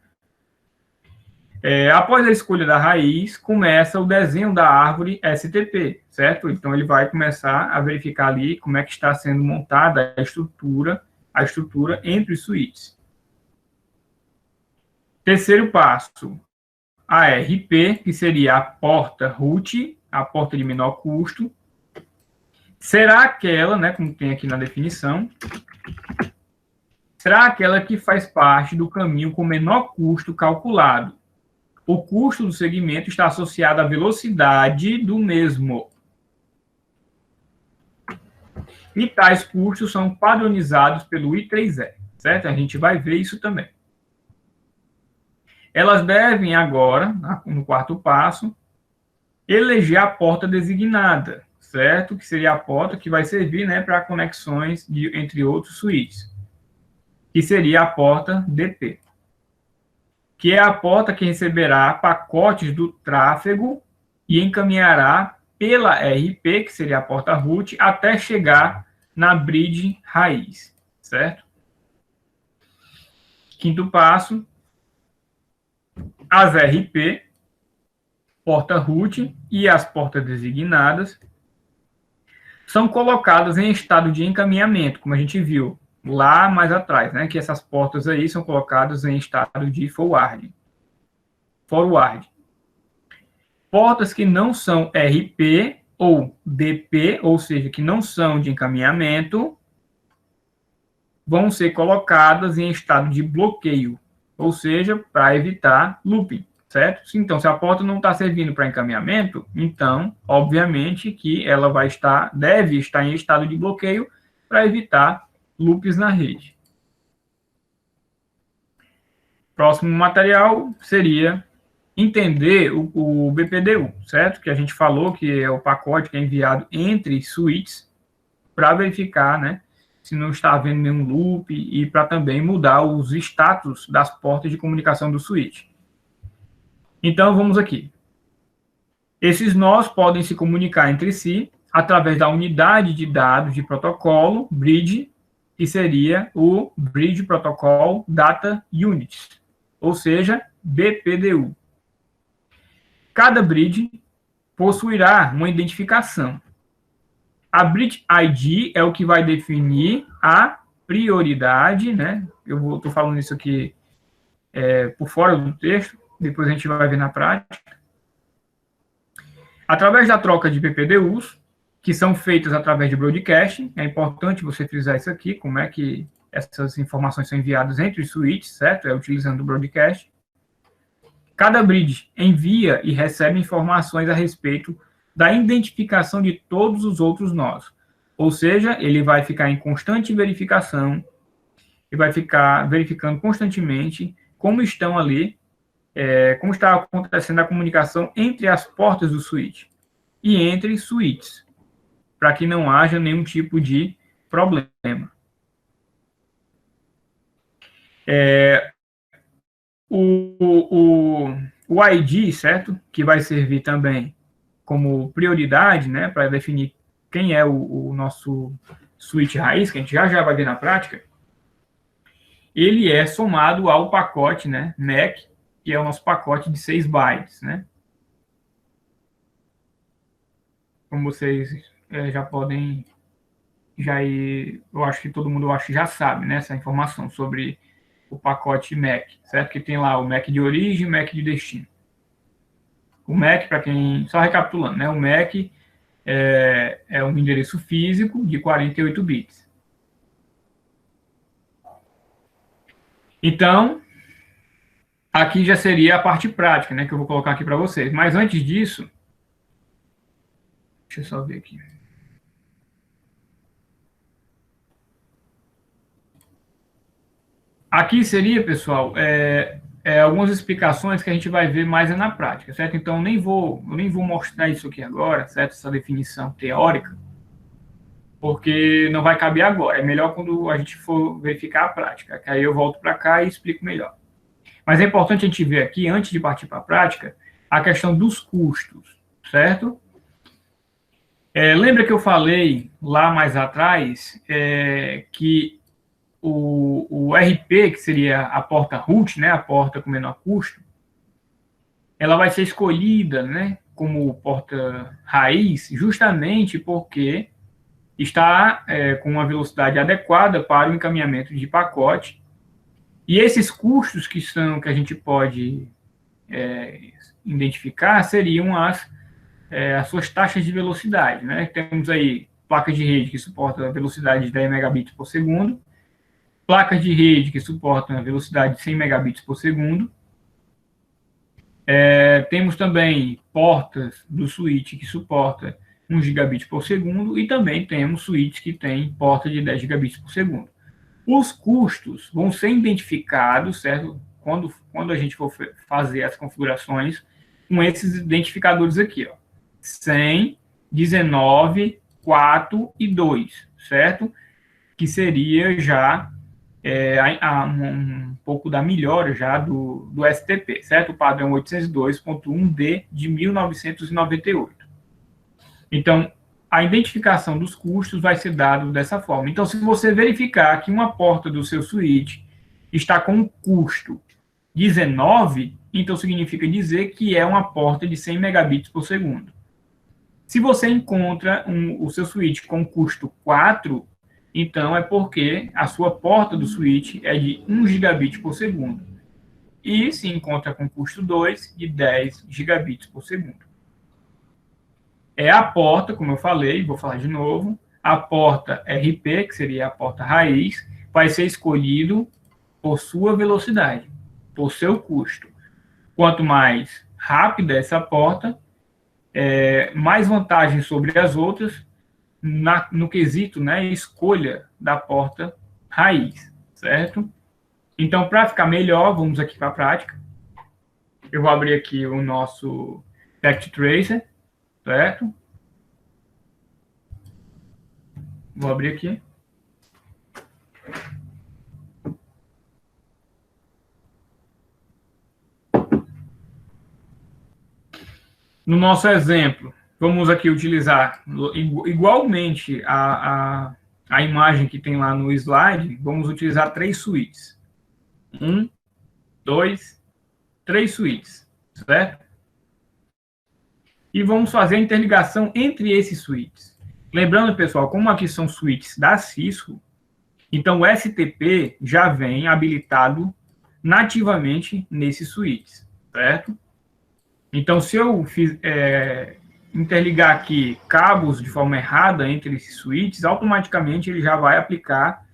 após a escolha da raiz, começa o desenho da árvore STP, certo? Então, ele vai começar a verificar ali como é que está sendo montada a estrutura entre os switches. Terceiro passo, a RP, que seria a porta root, a porta de menor custo, será aquela, né, como tem aqui na definição, será aquela que faz parte do caminho com menor custo calculado. O custo do segmento está associado à velocidade do mesmo. E tais custos são padronizados pelo I3E, certo? A gente vai ver isso também. Elas devem agora, no quarto passo, eleger a porta designada, certo? Que seria a porta que vai servir, né, para conexões entre outros switches, que seria a porta DP, que é a porta que receberá pacotes do tráfego e encaminhará pela RP, que seria a porta root, até chegar na bridge raiz, certo? Quinto passo, as RP, porta root e as portas designadas são colocadas em estado de encaminhamento, como a gente viu lá mais atrás, né? Que essas portas aí são colocadas em estado de forward. Portas que não são RP ou DP, ou seja, que não são de encaminhamento, vão ser colocadas em estado de bloqueio, ou seja, para evitar looping, certo? Então, se a porta não está servindo para encaminhamento, então, obviamente, que ela deve estar em estado de bloqueio para evitar loops na rede. Próximo material seria entender o BPDU, certo? Que a gente falou que é o pacote que é enviado entre switches para verificar, né, se não está havendo nenhum loop e para também mudar os status das portas de comunicação do switch. Então, vamos aqui. Esses nós podem se comunicar entre si através da unidade de dados de protocolo, bridge, que seria o Bridge Protocol Data Unit, ou seja, BPDU. Cada bridge possuirá uma identificação. A Bridge ID é o que vai definir a prioridade, né? Eu estou falando isso aqui por fora do texto, depois a gente vai ver na prática. Através da troca de BPDUs, que são feitas através de broadcast, é importante você frisar isso aqui, como é que essas informações são enviadas entre os switches, certo? Utilizando o broadcast. Cada bridge envia e recebe informações a respeito da identificação de todos os outros nós. Ou seja, ele vai ficar em constante verificação e vai ficar verificando constantemente como estão ali, como está acontecendo a comunicação entre as portas do switch e entre switches, para que não haja nenhum tipo de problema. O ID, certo? Que vai servir também como prioridade, né, para definir quem é o nosso switch raiz, que a gente já vai ver na prática, ele é somado ao pacote, né, MAC, que é o nosso pacote de 6 bytes, né? Como vocês já podem, eu acho que todo mundo já sabe, né, essa informação sobre o pacote MAC, certo? Que tem lá o MAC de origem e o MAC de destino. O MAC, para quem, só recapitulando, né, o MAC é um endereço físico de 48 bits. Então, aqui já seria a parte prática, né, que eu vou colocar aqui para vocês. Mas antes disso, deixa eu só ver aqui. Aqui seria, pessoal, algumas explicações que a gente vai ver mais na prática, certo? Então, eu nem vou mostrar isso aqui agora, certo? Essa definição teórica, porque não vai caber agora. É melhor quando a gente for verificar a prática, que aí eu volto para cá e explico melhor. Mas é importante a gente ver aqui, antes de partir para a prática, a questão dos custos, certo? Lembra que eu falei lá mais atrás que o RP, que seria a porta root, né, a porta com menor custo, ela vai ser escolhida, né, como porta raiz, justamente porque está com uma velocidade adequada para o encaminhamento de pacote. E esses custos que a gente pode identificar seriam as suas taxas de velocidade, né? Temos aí placas de rede que suportam a velocidade de 10 megabits por segundo, placas de rede que suportam a velocidade de 100 megabits por segundo. Temos também portas do switch que suporta 1 gigabit por segundo e também temos switches que têm porta de 10 gigabits por segundo. Os custos vão ser identificados, certo? Quando a gente for fazer as configurações com esses identificadores aqui, ó. 100, 19, 4 e 2, certo? Que seria já um pouco da melhora já do STP, certo? O padrão 802.1D de 1998. Então, a identificação dos custos vai ser dada dessa forma. Então, se você verificar que uma porta do seu switch está com um custo 19, então significa dizer que é uma porta de 100 megabits por segundo. Se você encontra o seu switch com custo 4, então é porque a sua porta do switch é de 1 gigabit por segundo. E se encontra com custo 2, de 10 gigabits por segundo. A porta, como eu falei, vou falar de novo, a porta RP, que seria a porta raiz, vai ser escolhido por sua velocidade, por seu custo. Quanto mais rápida essa porta, mais vantagem sobre as outras no quesito, né, escolha da porta raiz, certo? Então, para ficar melhor, vamos aqui para a prática. Eu vou abrir aqui o nosso Packet Tracer, certo? Vou abrir aqui. No nosso exemplo, vamos aqui utilizar igualmente a imagem que tem lá no slide, vamos utilizar 3 switches. 1, 2, 3 switches, certo? E vamos fazer a interligação entre esses switches. Lembrando, pessoal, como aqui são switches da Cisco, então o STP já vem habilitado nativamente nesses switches, certo? Então, se eu interligar aqui cabos de forma errada entre esses switches, automaticamente ele já vai aplicar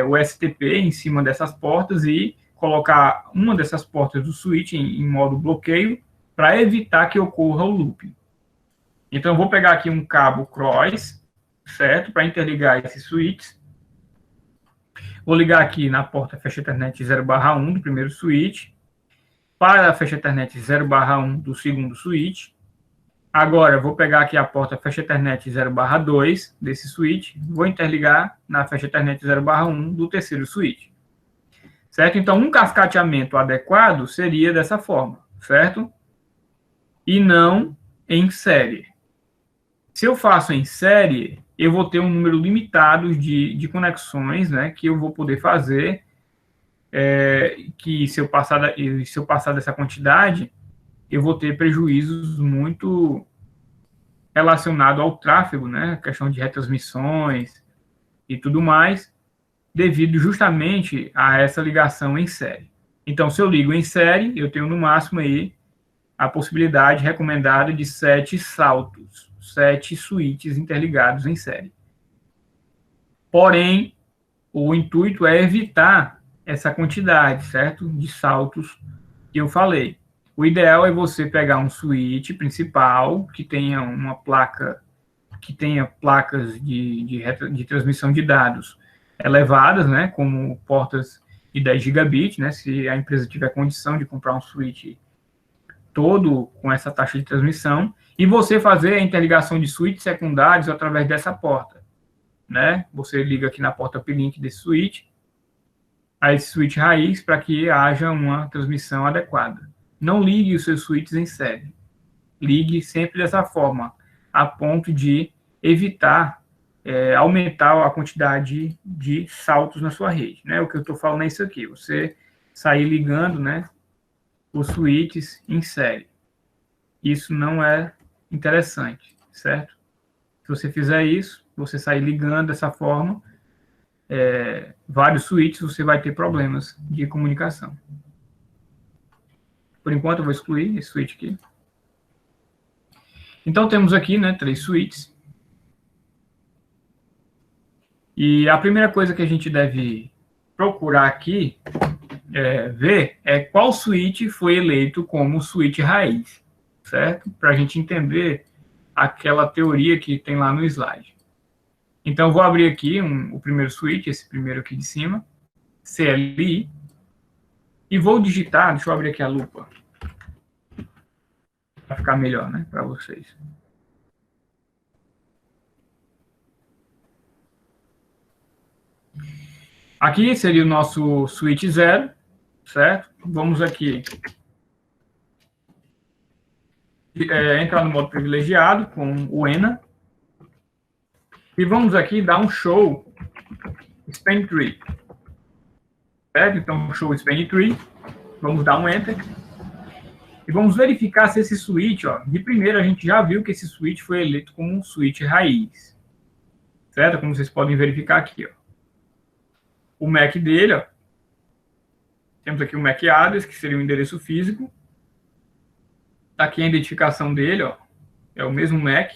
o STP em cima dessas portas e colocar uma dessas portas do switch em modo bloqueio para evitar que ocorra o looping. Então, eu vou pegar aqui um cabo cross, certo? Para interligar esses switches. Vou ligar aqui na porta Flash Ethernet 0/1 do primeiro switch, para a Flash Ethernet 0/1 do segundo switch. Agora, eu vou pegar aqui a porta Flash Ethernet 0/2 desse switch, vou interligar na Flash Ethernet 0/1 do terceiro switch. Certo? Então, um cascateamento adequado seria dessa forma, certo? E não em série. Se eu faço em série, eu vou ter um número limitado de conexões, né, que eu vou poder fazer, que se eu passar dessa quantidade, eu vou ter prejuízos muito relacionados ao tráfego, né, questão de retransmissões e tudo mais, devido justamente a essa ligação em série. Então, se eu ligo em série, eu tenho no máximo aí a possibilidade recomendada de 7 saltos, 7 switches interligados em série. Porém, o intuito é evitar essa quantidade, certo? De saltos que eu falei. O ideal é você pegar um switch principal que tenha uma placa, que tenha placas de transmissão de dados elevadas, né? Como portas e 10 gigabits, né, se a empresa tiver condição de comprar um switch todo com essa taxa de transmissão, e você fazer a interligação de switches secundários através dessa porta, né? Você liga aqui na porta uplink desse switch, a esse switch raiz, para que haja uma transmissão adequada. Não ligue os seus switches em série. Ligue sempre dessa forma, a ponto de evitar aumentar a quantidade de saltos na sua rede, né? O que eu estou falando é isso aqui, você sair ligando, né, os switches em série. Isso não é interessante, certo? Se você fizer isso, você sair ligando dessa forma, vários switches, você vai ter problemas de comunicação. Por enquanto, eu vou excluir esse switch aqui. Então, temos aqui, né, 3 switches. E a primeira coisa que a gente deve procurar aqui ver qual switch foi eleito como switch raiz, certo? Para a gente entender aquela teoria que tem lá no slide. Então, eu vou abrir aqui o primeiro switch, esse primeiro aqui de cima, CLI, e vou digitar, deixa eu abrir aqui a lupa, para ficar melhor, né, para vocês. Aqui seria o nosso switch 0, certo? Vamos aqui entrar no modo privilegiado com o ENA. E vamos aqui dar um show span tree. Certo? Então, show span tree. Vamos dar um enter. E vamos verificar se esse switch, ó, de primeira a gente já viu que esse switch foi eleito como um switch raiz. Certo? Como vocês podem verificar aqui, ó. O MAC dele, ó. Temos aqui o MAC address, que seria o endereço físico. Tá aqui a identificação dele, ó. É o mesmo MAC.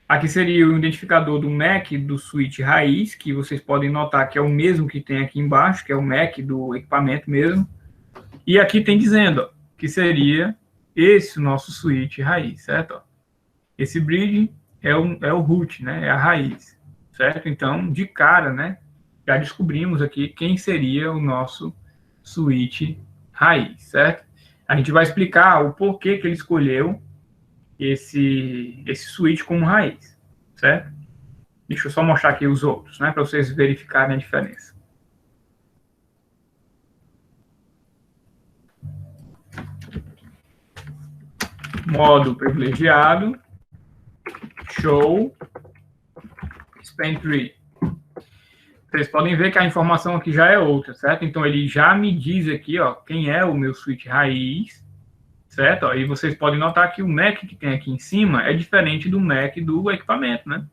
Aqui seria o identificador do MAC do switch raiz, que vocês podem notar que é o mesmo que tem aqui embaixo, que é o MAC do equipamento mesmo. E aqui tem dizendo, ó, que seria esse o nosso switch raiz, certo? Ó. Esse bridge é o root, né? É a raiz, certo? Então, de cara, né? Já descobrimos aqui quem seria o nosso switch raiz, certo? A gente vai explicar o porquê que ele escolheu esse switch como raiz, certo? Deixa eu só mostrar aqui os outros, né, para vocês verificarem a diferença. Modo privilegiado, show, span tree. Vocês podem ver que a informação aqui já é outra, certo? Então, ele já me diz aqui, ó, quem é o meu switch raiz, certo? Ó, e vocês podem notar que o MAC que tem aqui em cima é diferente do MAC do equipamento, né?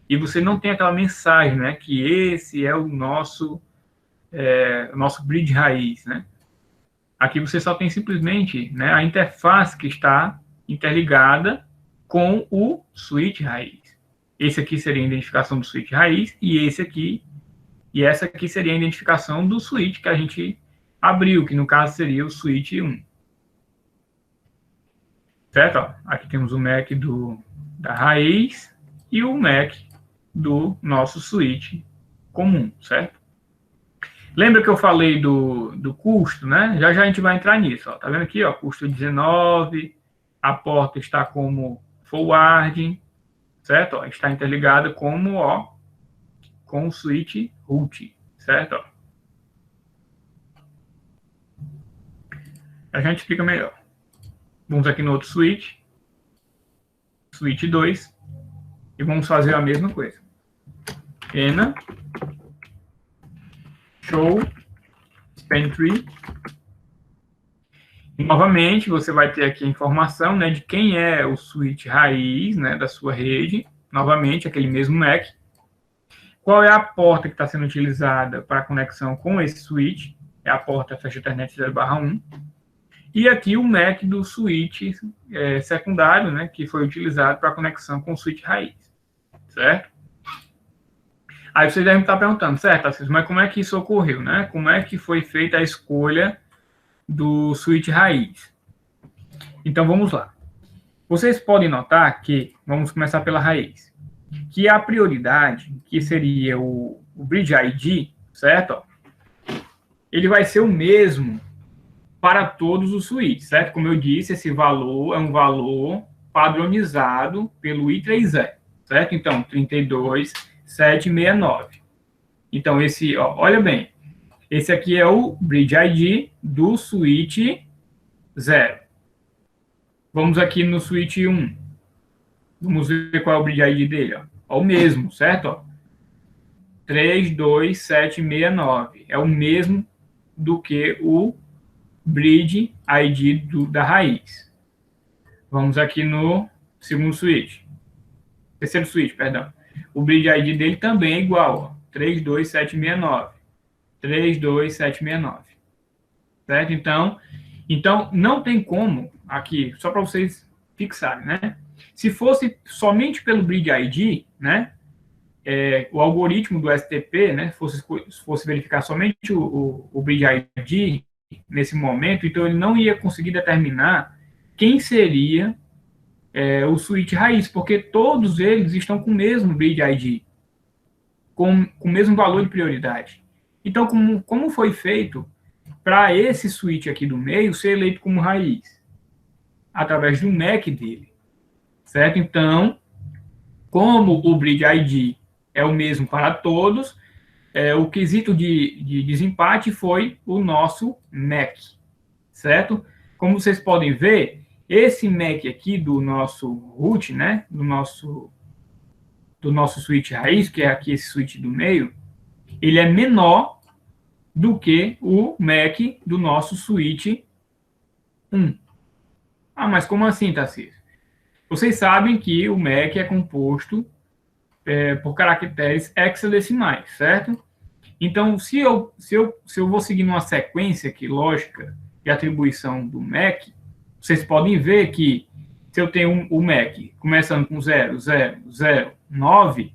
E você não tem aquela mensagem, né? Que esse é o nosso bridge raiz, né? Aqui você só tem simplesmente, né, a interface que está interligada com o switch raiz. Esse aqui seria a identificação do switch raiz e essa aqui seria a identificação do switch que a gente abriu, que no caso seria o switch 1. Certo? Ó, aqui temos o MAC da raiz e o MAC do nosso switch comum, certo? Lembra que eu falei do custo, né? Já já a gente vai entrar nisso. Ó. Tá vendo aqui? Ó, custo 19, a porta está como forwarding, certo? Ó, está interligada como, ó, com o switch root, certo? Ó. A gente explica melhor. Vamos aqui no outro switch, switch 2, e vamos fazer a mesma coisa. ENA, show, span tree. E, novamente, você vai ter aqui a informação, né, de quem é o switch raiz, né, da sua rede. Novamente, aquele mesmo MAC. Qual é a porta que está sendo utilizada para a conexão com esse switch? É a porta Fast Ethernet 0/1. E aqui o MAC do switch secundário, né, que foi utilizado para a conexão com o switch raiz, certo? Aí vocês devem estar perguntando, certo, Assis, mas como é que isso ocorreu, né? Como é que foi feita a escolha do switch raiz? Então, vamos lá. Vocês podem notar que, vamos começar pela raiz, que a prioridade, que seria o Bridge ID, certo? ele vai ser o mesmo para todos os switches, certo? Como eu disse, esse valor é um valor padronizado pelo I3E, certo? Então, 32.769. Então, esse, ó, olha bem, esse aqui é o Bridge ID do switch 0. Vamos aqui no switch 1. Vamos ver qual é o Bridge ID dele. Ó, o mesmo, certo? Ó, 32769. É o mesmo do que o Bridge ID da raiz. Vamos aqui no segundo switch. Terceiro switch, perdão. O Bridge ID dele também é igual. Ó, 32769. 32769. Certo? Então, não tem como, aqui, só para vocês fixarem, né? Se fosse somente pelo Bridge ID, né? O algoritmo do STP, né? Fosse verificar somente o Bridge ID nesse momento, então ele não ia conseguir determinar quem seria o switch raiz, porque todos eles estão com o mesmo Bridge ID, com o mesmo valor de prioridade. Então, como foi feito para esse switch aqui do meio ser eleito como raiz? Através do MAC dele, certo? Então, como o Bridge ID é o mesmo para todos, o quesito de desempate foi o nosso MAC, certo? Como vocês podem ver, esse MAC aqui do nosso root, né, do nosso switch raiz, que é aqui esse switch do meio, ele é menor do que o MAC do nosso switch 1. Ah, mas como assim, Tarcísio? Vocês sabem que o MAC é composto por caracteres hexadecimais, certo? Então, se eu vou seguir uma sequência aqui, lógica, de atribuição do MAC, vocês podem ver que se eu tenho o MAC começando com 0, 0, 0, 9,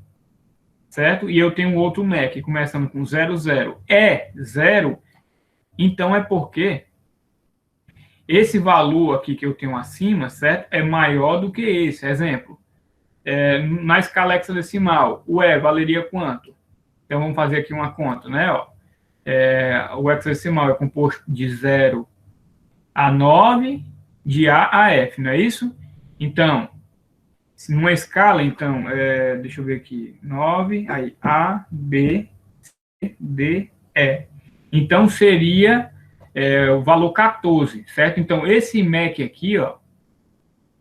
certo? E eu tenho outro MAC começando com 0, 0, 0, então é porque esse valor aqui que eu tenho acima, certo? É maior do que esse. Exemplo, na escala hexadecimal, o E valeria quanto? Então, vamos fazer aqui uma conta, né? Ó, o hexadecimal é composto de 0 a 9, de A a F, não é isso? Então, se numa escala, então, deixa eu ver aqui, 9, aí A, B, C, D, E. Então, seria o valor 14, certo? Então, esse MAC aqui, ó,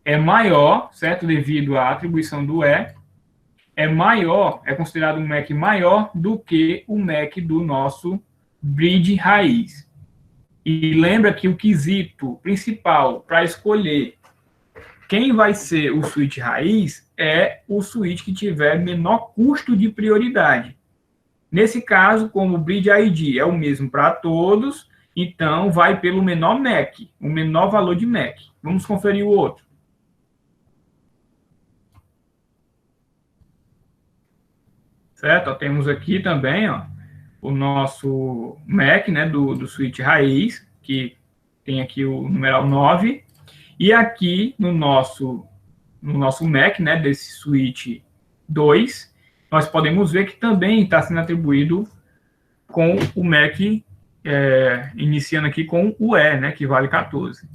é maior, certo? Devido à atribuição do E, é maior, é considerado um MAC maior do que o MAC do nosso bridge raiz. E lembra que o quesito principal para escolher quem vai ser o switch raiz é o switch que tiver menor custo de prioridade. Nesse caso, como o Bridge ID é o mesmo para todos, então vai pelo menor MAC, o menor valor de MAC. Vamos conferir o outro. Certo? Ó, temos aqui também, ó, o nosso MAC, né, do switch raiz, que tem aqui o numeral 9, e aqui no nosso MAC, né, desse switch 2, nós podemos ver que também está sendo atribuído com o MAC, iniciando aqui com o E, né, que vale 14.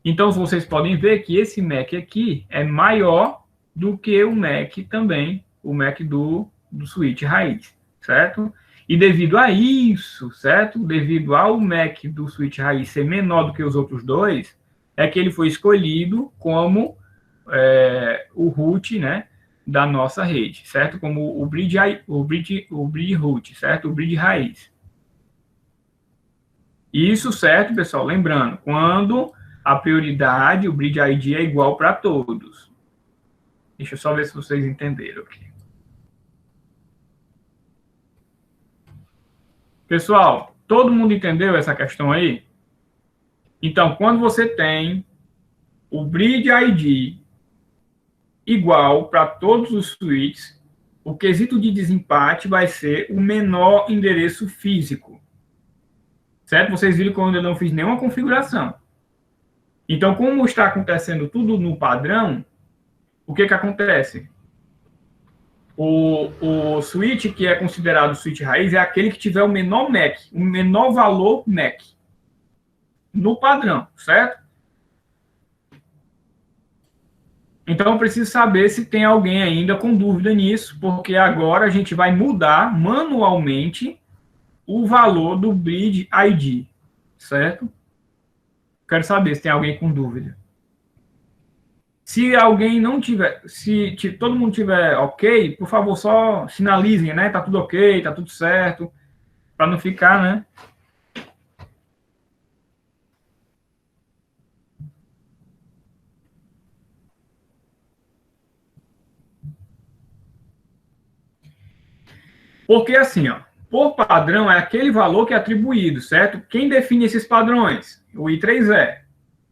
Então, vocês podem ver que esse MAC aqui é maior do que o MAC também, o MAC do switch raiz, certo? E devido a isso, certo? Devido ao MAC do switch raiz ser menor do que os outros dois, é que ele foi escolhido como o root, né, da nossa rede, certo? Como o bridge root, certo? O bridge raiz. Isso, certo, pessoal? Lembrando, quando a prioridade, o bridge ID é igual para todos. Deixa eu só ver se vocês entenderam aqui. Pessoal, todo mundo entendeu essa questão aí? Então, quando você tem o Bridge ID igual para todos os switches, o quesito de desempate vai ser o menor endereço físico. Certo? Vocês viram que eu ainda não fiz nenhuma configuração. Então, como está acontecendo tudo no padrão, o que acontece? O switch que é considerado switch raiz é aquele que tiver o menor MAC, o menor valor MAC no padrão, certo? Então, eu preciso saber se tem alguém ainda com dúvida nisso, porque agora a gente vai mudar manualmente o valor do Bridge ID, certo? Quero saber se tem alguém com dúvida. Se alguém não tiver, se todo mundo tiver ok, por favor, só sinalizem, né? Tá tudo ok, tá tudo certo, para não ficar, né? Porque assim, ó, por padrão é aquele valor que é atribuído, certo? Quem define esses padrões? O I3E.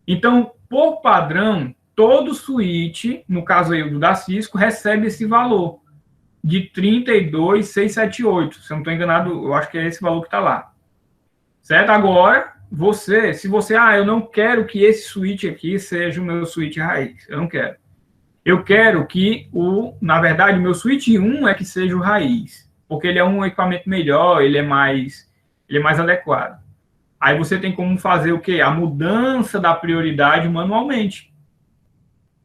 Então, por padrão, todo switch, no caso aí do da Cisco, recebe esse valor de 32.678. Se eu não estou enganado, eu acho que é esse valor que está lá. Certo? Agora, se você, eu não quero que esse switch aqui seja o meu switch raiz. Eu não quero. Eu quero que na verdade, o meu switch 1 é que seja o raiz, porque ele é um equipamento melhor, ele é mais adequado. Aí você tem como fazer o quê? A mudança da prioridade manualmente.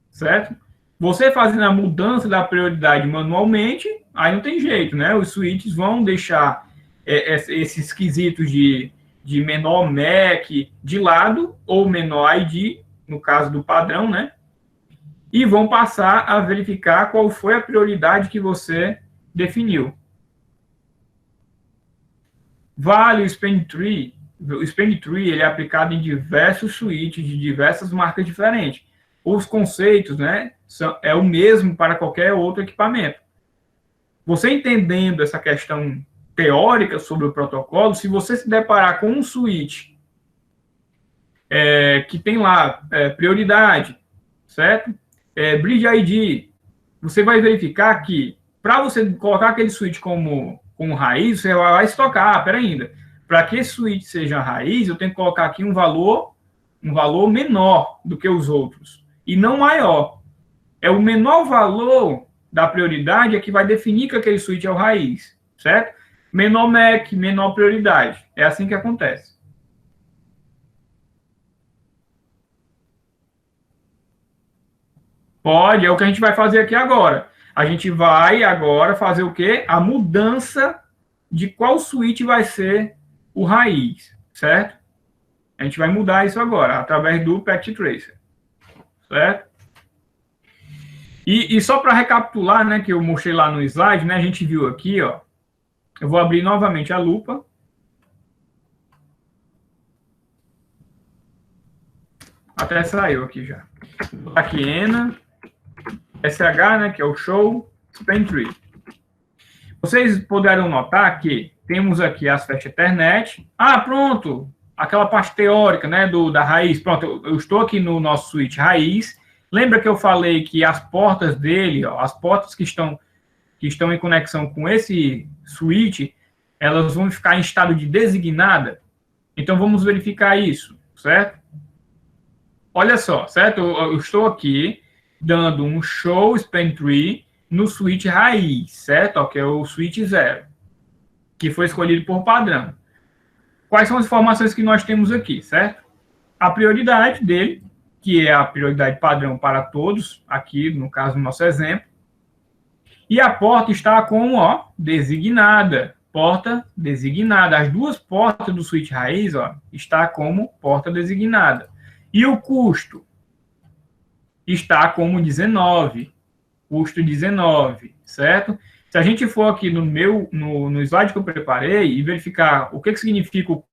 Certo? Você fazendo a mudança da prioridade manualmente, aí não tem jeito, né? Os switches vão deixar esses quesitos de menor MAC de lado, ou menor ID, no caso do padrão, né? E vão passar a verificar qual foi a prioridade que você definiu. Vale o Span Tree. O Span Tree ele é aplicado em diversos switches de diversas marcas diferentes. Os conceitos, né, é o mesmo para qualquer outro equipamento. Você entendendo essa questão teórica sobre o protocolo, se você se deparar com um switch que tem lá prioridade, certo? Bridge ID, você vai verificar que para você colocar aquele switch como raiz, você vai estocar, ainda. Para que esse switch seja raiz, eu tenho que colocar aqui um valor menor do que os outros, e não maior. É o menor valor da prioridade é que vai definir que aquele switch é o raiz, certo? Menor MAC, menor prioridade. É assim que acontece. Pode, é o que a gente vai fazer aqui agora. A gente vai agora fazer o quê? A mudança de qual switch vai ser o raiz, certo? A gente vai mudar isso agora, através do Packet Tracer, certo? E só para recapitular, né, que eu mostrei lá no slide, né, a gente viu aqui, ó, eu vou abrir novamente a lupa. Até saiu aqui já. Aqui, ENA, SH, né, que é o Show, Span Tree. Vocês puderam notar que temos aqui as Fast Ethernet. Pronto! Aquela parte teórica, né, da raiz. Pronto, eu estou aqui no nosso switch raiz. Lembra que eu falei que as portas dele, ó, as portas que estão em conexão com esse switch, elas vão ficar em estado de designada? Então, vamos verificar isso, certo? Olha só, certo? Eu estou aqui dando um show span tree no switch raiz, certo? Ó, que é o switch 0, que foi escolhido por padrão. Quais são as informações que nós temos aqui, certo? A prioridade dele, que é a prioridade padrão para todos, aqui no caso do nosso exemplo. E a porta está como, ó, designada. Porta designada. As duas portas do switch raiz, ó, está como porta designada. E o custo está como 19. Custo 19, certo? Se a gente for aqui no slide que eu preparei e verificar o que significa o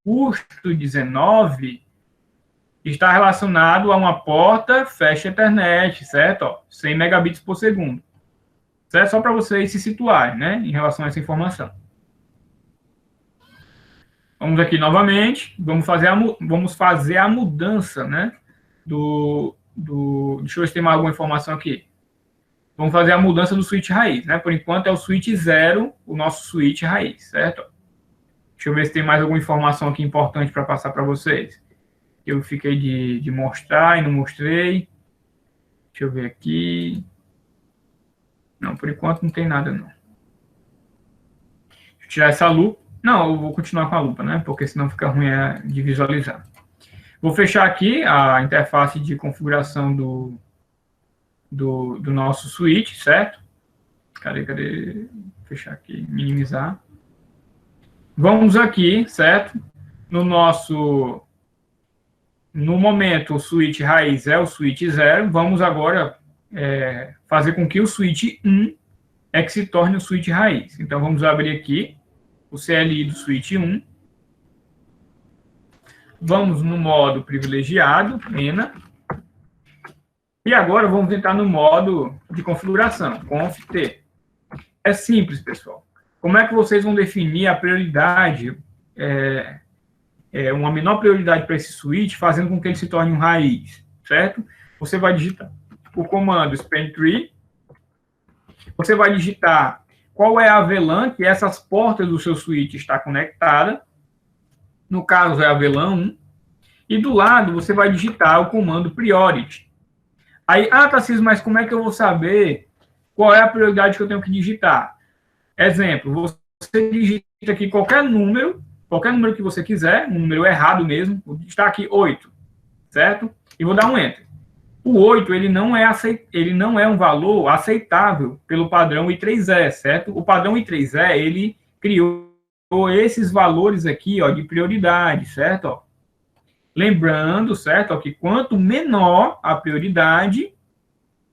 custo 19, está relacionado a uma porta Fast Ethernet, certo? Ó, 100 megabits por segundo. Certo? Só para vocês se situarem, né, em relação a essa informação. Vamos aqui novamente, vamos fazer a mudança, né, deixa eu ver se tem mais alguma informação aqui. Vamos fazer a mudança do switch raiz, né? Por enquanto é o switch 0, o nosso switch raiz, certo? Deixa eu ver se tem mais alguma informação aqui importante para passar para vocês. Eu fiquei de mostrar e não mostrei. Deixa eu ver aqui. Não, por enquanto não tem nada, não. Deixa eu tirar essa lupa. Não, eu vou continuar com a lupa, né? Porque senão fica ruim de visualizar. Vou fechar aqui a interface de configuração do nosso switch, certo? Cadê? Vou fechar aqui, minimizar. Vamos aqui, certo? No momento, o switch raiz é o switch 0. Vamos agora fazer com que o switch 1 é que se torne o switch raiz. Então, vamos abrir aqui o CLI do switch 1. Vamos no modo privilegiado, ENA. E agora vamos entrar no modo de configuração, conft. É simples, pessoal. Como é que vocês vão definir a prioridade, uma menor prioridade para esse switch, fazendo com que ele se torne um raiz, certo? Você vai digitar o comando span3, você vai digitar qual é a VLAN que essas portas do seu switch está conectada, no caso é a VLAN 1, e do lado você vai digitar o comando priority. Aí, Tarcísio, mas como é que eu vou saber qual é a prioridade que eu tenho que digitar? Exemplo, você digita aqui qualquer número que você quiser, um número errado mesmo, vou digitar aqui 8, certo? E vou dar um Enter. O 8, ele não é um valor aceitável pelo padrão I3E, certo? O padrão I3E, ele criou esses valores aqui, ó, de prioridade, certo? Ó. Lembrando, certo, ó, que quanto menor a prioridade,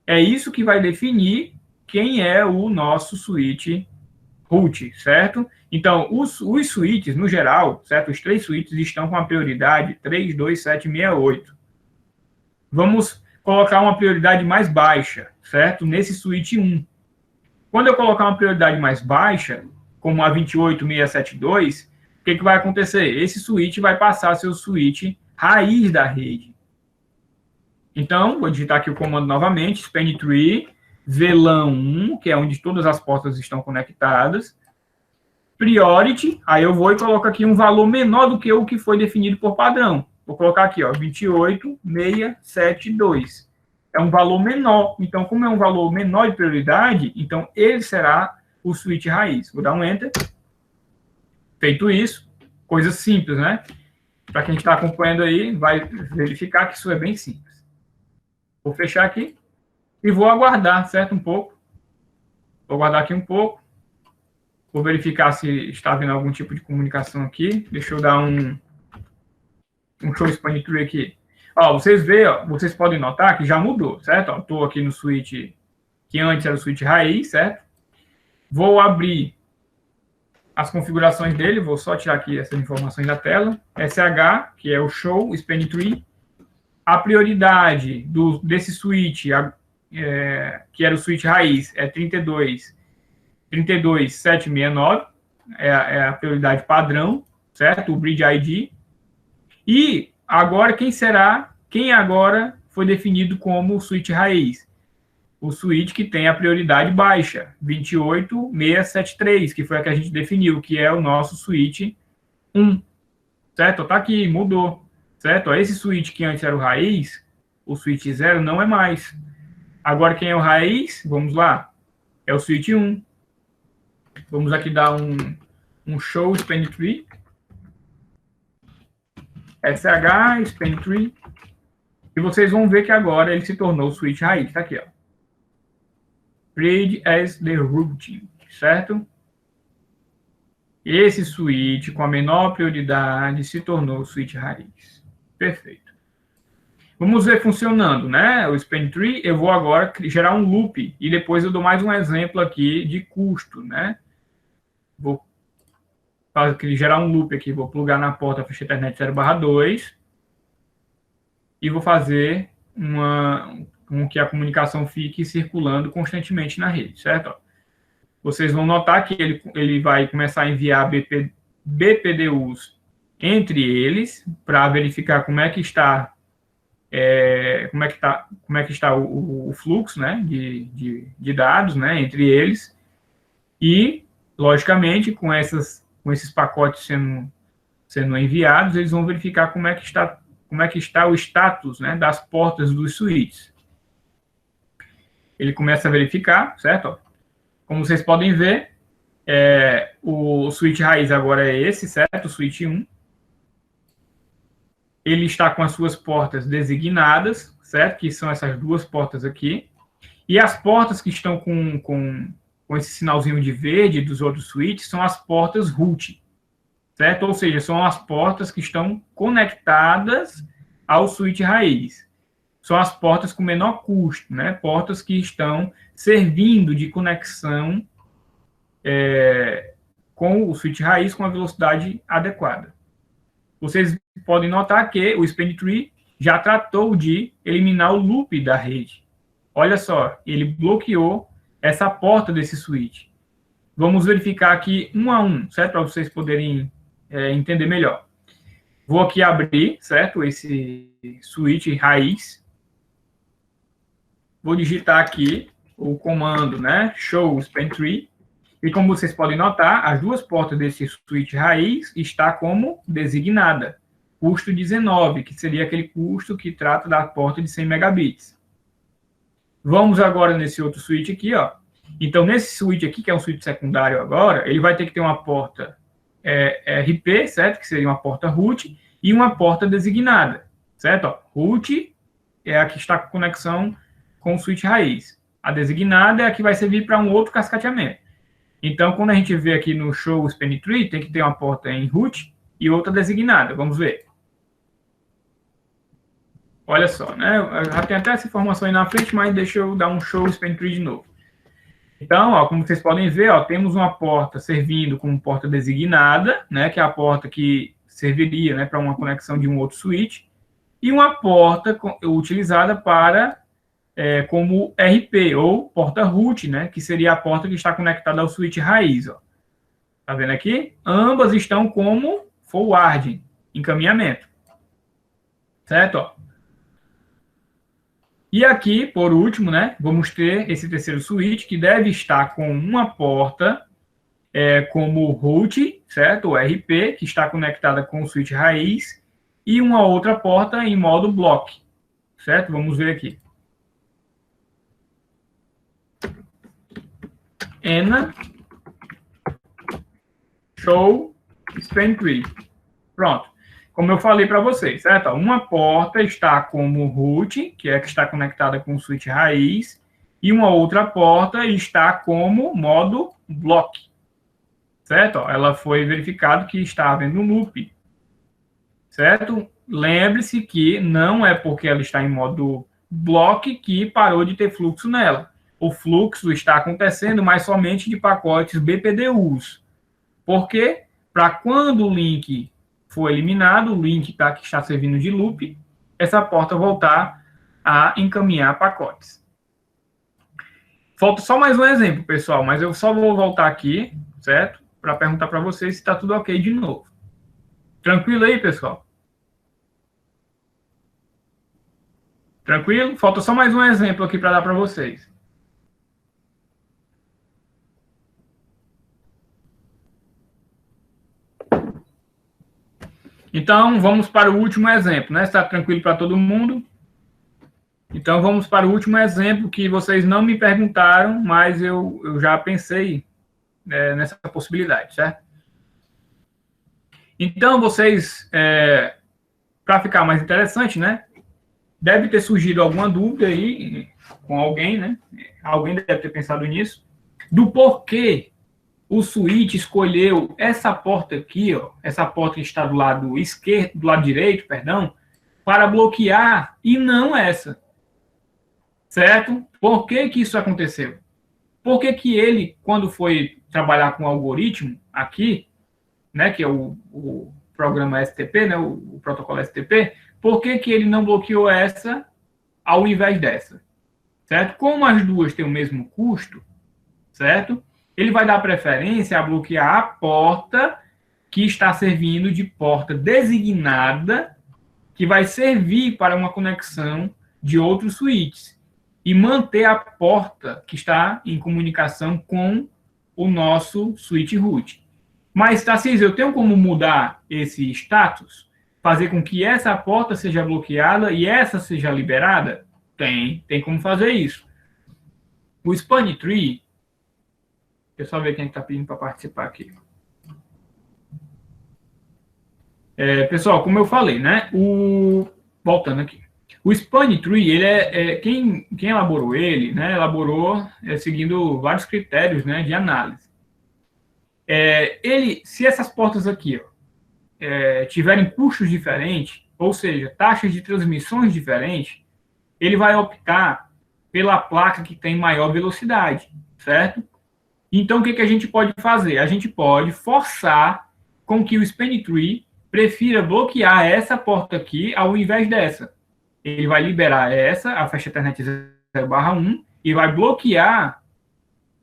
é isso que vai definir quem é o nosso switch root, certo? Então, os switches, no geral, certo? Os 3 switches estão com a prioridade 32768. Vamos colocar uma prioridade mais baixa, certo? Nesse switch 1. Quando eu colocar uma prioridade mais baixa, como a 28672, o que vai acontecer? Esse switch vai passar a ser o switch raiz da rede. Então, vou digitar aqui o comando novamente, span3, VLAN 1, que é onde todas as portas estão conectadas, priority, aí eu vou e coloco aqui um valor menor do que o que foi definido por padrão. Vou colocar aqui, ó, 28672. É um valor menor. Então, como é um valor menor de prioridade, então ele será o switch raiz. Vou dar um Enter. Feito isso, coisa simples, né? Para quem está acompanhando aí, vai verificar que isso é bem simples. Vou fechar aqui e vou aguardar, certo? Um pouco. Vou aguardar aqui um pouco. Vou verificar se está havendo algum tipo de comunicação aqui. Deixa eu dar um show span3 aqui. Ó, vocês podem notar que já mudou, certo? Estou aqui no switch que antes era o switch raiz, certo? Vou abrir as configurações dele, vou só tirar aqui essas informações da tela. SH, que é o show span3. A prioridade desse switch, que era o switch raiz, é 32769, é a prioridade padrão, certo? O bridge ID. E agora, quem agora foi definido como o switch raiz? O switch que tem a prioridade baixa, 28673, que foi a que a gente definiu, que é o nosso switch 1, certo? Tá aqui, mudou, certo? Esse switch que antes era o raiz, o switch 0 não é mais. Agora, quem é o raiz? Vamos lá. É o switch 1. Vamos aqui dar um show span3. SH, span3. E vocês vão ver que agora ele se tornou o switch raiz. Tá aqui, ó. Read as the routing, certo? Esse switch com a menor prioridade se tornou o switch raiz. Perfeito. Vamos ver funcionando, né? O span3, eu vou agora gerar um loop e depois eu dou mais um exemplo aqui de custo, né? Vou gerar um loop aqui, vou plugar na porta faixa Ethernet 0/2 e vou fazer com que a comunicação fique circulando constantemente na rede, certo? Vocês vão notar que ele vai começar a enviar BPDUs entre eles para verificar como é que está o fluxo, né, de dados, né, entre eles, e logicamente com esses pacotes sendo enviados, eles vão verificar como é que está o status, né, das portas dos switches. Ele começa a verificar, certo? Como vocês podem ver, o switch raiz agora é esse, certo? O switch 1. Ele está com as suas portas designadas, certo? Que são essas duas portas aqui. E as portas que estão com esse sinalzinho de verde dos outros switches são as portas root, certo? Ou seja, são as portas que estão conectadas ao switch raiz. São as portas com menor custo, né? Portas que estão servindo de conexão com o switch raiz com a velocidade adequada. Vocês podem notar que o Span Tree já tratou de eliminar o loop da rede. Olha só, ele bloqueou essa porta desse switch. Vamos verificar aqui um a um, certo? Para vocês poderem entender melhor. Vou aqui abrir, certo? Esse switch raiz. Vou digitar aqui o comando, né? Show Span Tree. E como vocês podem notar, as duas portas desse switch raiz está como designada. Custo 19, que seria aquele custo que trata da porta de 100 megabits. Vamos agora nesse outro switch aqui, ó. Então, nesse switch aqui, que é um switch secundário agora, ele vai ter que ter uma porta RP, certo? Que seria uma porta root, e uma porta designada, certo? Ó, root é a que está com conexão com o switch raiz. A designada é a que vai servir para um outro cascateamento. Então, quando a gente vê aqui no Show Span Tree, tem que ter uma porta em root e outra designada. Vamos ver. Olha só, né? Já tem até essa informação aí na frente, mas deixa eu dar um Show Span Tree de novo. Então, ó, como vocês podem ver, ó, temos uma porta servindo como porta designada, né, que é a porta que serviria, né, para uma conexão de um outro switch, e uma porta utilizada para como RP, ou porta root, né, que seria a porta que está conectada ao switch raiz. Ó. Tá vendo aqui? Ambas estão como forwarding, encaminhamento. Certo? Ó. E aqui, por último, né, vamos ter esse terceiro switch, que deve estar com uma porta como root, certo? O RP, que está conectada com o switch raiz, e uma outra porta em modo block, certo? Vamos ver aqui. ENA Show Span Tree. Pronto. Como eu falei para vocês, certo? Uma porta está como root, que é a que está conectada com o switch raiz, e uma outra porta está como modo block, certo? Ela foi verificado que está havendo um loop, certo? Lembre-se que não é porque ela está em modo block que parou de ter fluxo nela. O fluxo está acontecendo, mas somente de pacotes BPDUs. Por quê? Para quando o link for eliminado, o link que está servindo de loop, essa porta voltar a encaminhar pacotes. Falta só mais um exemplo, pessoal, mas eu só vou voltar aqui, certo? Para perguntar para vocês se está tudo ok de novo. Tranquilo aí, pessoal? Tranquilo? Falta só mais um exemplo aqui para dar para vocês. Então, vamos para o último exemplo, né? Está tranquilo para todo mundo? Então, vamos para o último exemplo que vocês não me perguntaram, mas eu já pensei nessa possibilidade, certo? Então, vocês, para ficar mais interessante, né? Deve ter surgido alguma dúvida aí com alguém, né? Alguém deve ter pensado nisso, do porquê o switch escolheu essa porta aqui, ó, essa porta que está do lado esquerdo, do lado direito, perdão, para bloquear e não essa. Certo? Por que que isso aconteceu? Por que que ele, quando foi trabalhar com o algoritmo aqui, né, que é o programa STP, né, o protocolo STP, por que que ele não bloqueou essa ao invés dessa? Certo? Como as duas têm o mesmo custo, certo? Ele vai dar preferência a bloquear a porta que está servindo de porta designada, que vai servir para uma conexão de outros switches, e manter a porta que está em comunicação com o nosso switch root. Mas, Tarcísio, eu tenho como mudar esse status? Fazer com que essa porta seja bloqueada e essa seja liberada? Tem como fazer isso. O Span Tree, Deixa eu só ver quem está pedindo para participar aqui. Pessoal, como eu falei, né? Voltando aqui. O Span Tree, ele quem elaborou ele, né? Elaborou seguindo vários critérios, né, de análise. Se essas portas aqui, ó, tiverem custos diferentes, ou seja, taxas de transmissões diferentes, ele vai optar pela placa que tem maior velocidade, certo? Então, o que a gente pode fazer? A gente pode forçar com que o Span Tree prefira bloquear essa porta aqui ao invés dessa. Ele vai liberar essa, a Fast Ethernet 0/1, e vai bloquear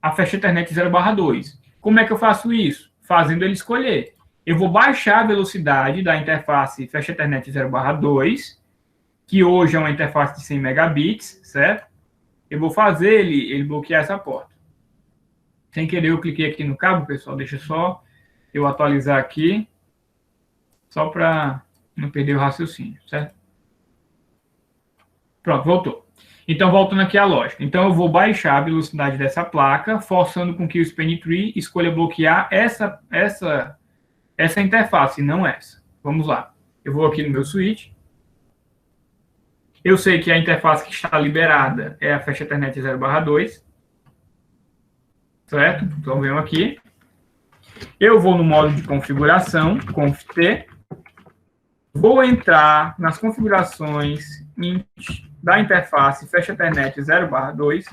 a Fast Ethernet 0/2. Como é que eu faço isso? Fazendo ele escolher. Eu vou baixar a velocidade da interface Fast Ethernet 0/2, que hoje é uma interface de 100 megabits, certo? Eu vou fazer ele bloquear essa porta. Sem querer, eu cliquei aqui no cabo, pessoal. Deixa só eu atualizar aqui, só para não perder o raciocínio, certo? Pronto, voltou. Então, voltando aqui à lógica. Então, eu vou baixar a velocidade dessa placa, forçando com que o Span Tree escolha bloquear essa interface, não essa. Vamos lá. Eu vou aqui no meu switch. Eu sei que a interface que está liberada é a Fast Ethernet 0/2. Certo? Então, venho aqui. Eu vou no modo de configuração, conft. Vou entrar nas configurações da interface Fast Ethernet 0/2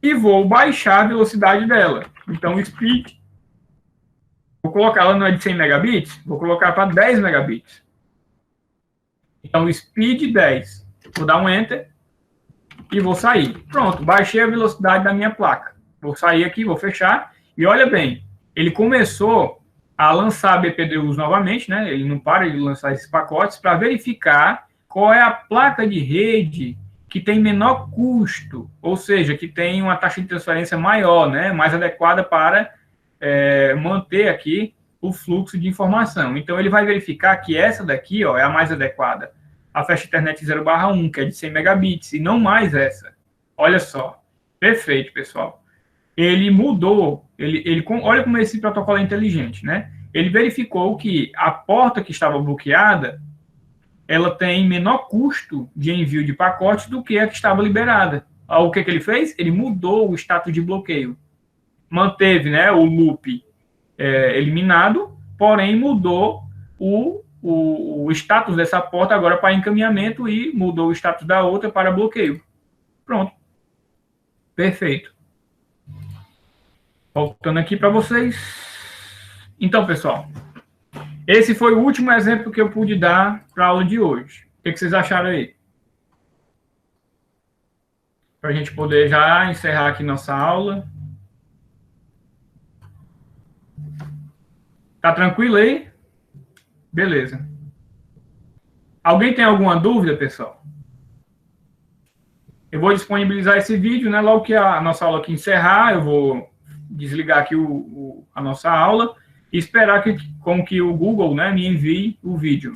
e vou baixar a velocidade dela. Então, o speed, vou colocar, ela não é de 100 megabits, vou colocar para 10 megabits. Então, speed 10. Vou dar um enter e vou sair. Pronto, baixei a velocidade da minha placa. Vou sair aqui, vou fechar. E olha bem, ele começou a lançar BPDUs novamente, né? Ele não para de lançar esses pacotes para verificar qual é a placa de rede que tem menor custo, ou seja, que tem uma taxa de transferência maior, né? Mais adequada para manter aqui o fluxo de informação. Então, ele vai verificar que essa daqui, ó, é a mais adequada. A Fast Ethernet 0/1, que é de 100 megabits, e não mais essa. Olha só. Perfeito, pessoal. Ele mudou, olha como esse protocolo é inteligente, né? Ele verificou que a porta que estava bloqueada, ela tem menor custo de envio de pacotes do que a que estava liberada. O que ele fez? Ele mudou o status de bloqueio. Manteve, né, o loop eliminado, porém mudou o status dessa porta agora para encaminhamento e mudou o status da outra para bloqueio. Pronto. Perfeito. Voltando aqui para vocês. Então, pessoal, esse foi o último exemplo que eu pude dar para a aula de hoje. O que vocês acharam aí? Para a gente poder já encerrar aqui nossa aula. Tá tranquilo aí? Beleza. Alguém tem alguma dúvida, pessoal? Eu vou disponibilizar esse vídeo, né? Logo que a nossa aula aqui encerrar, eu vou desligar aqui a nossa aula e esperar com que o Google, né, me envie o vídeo.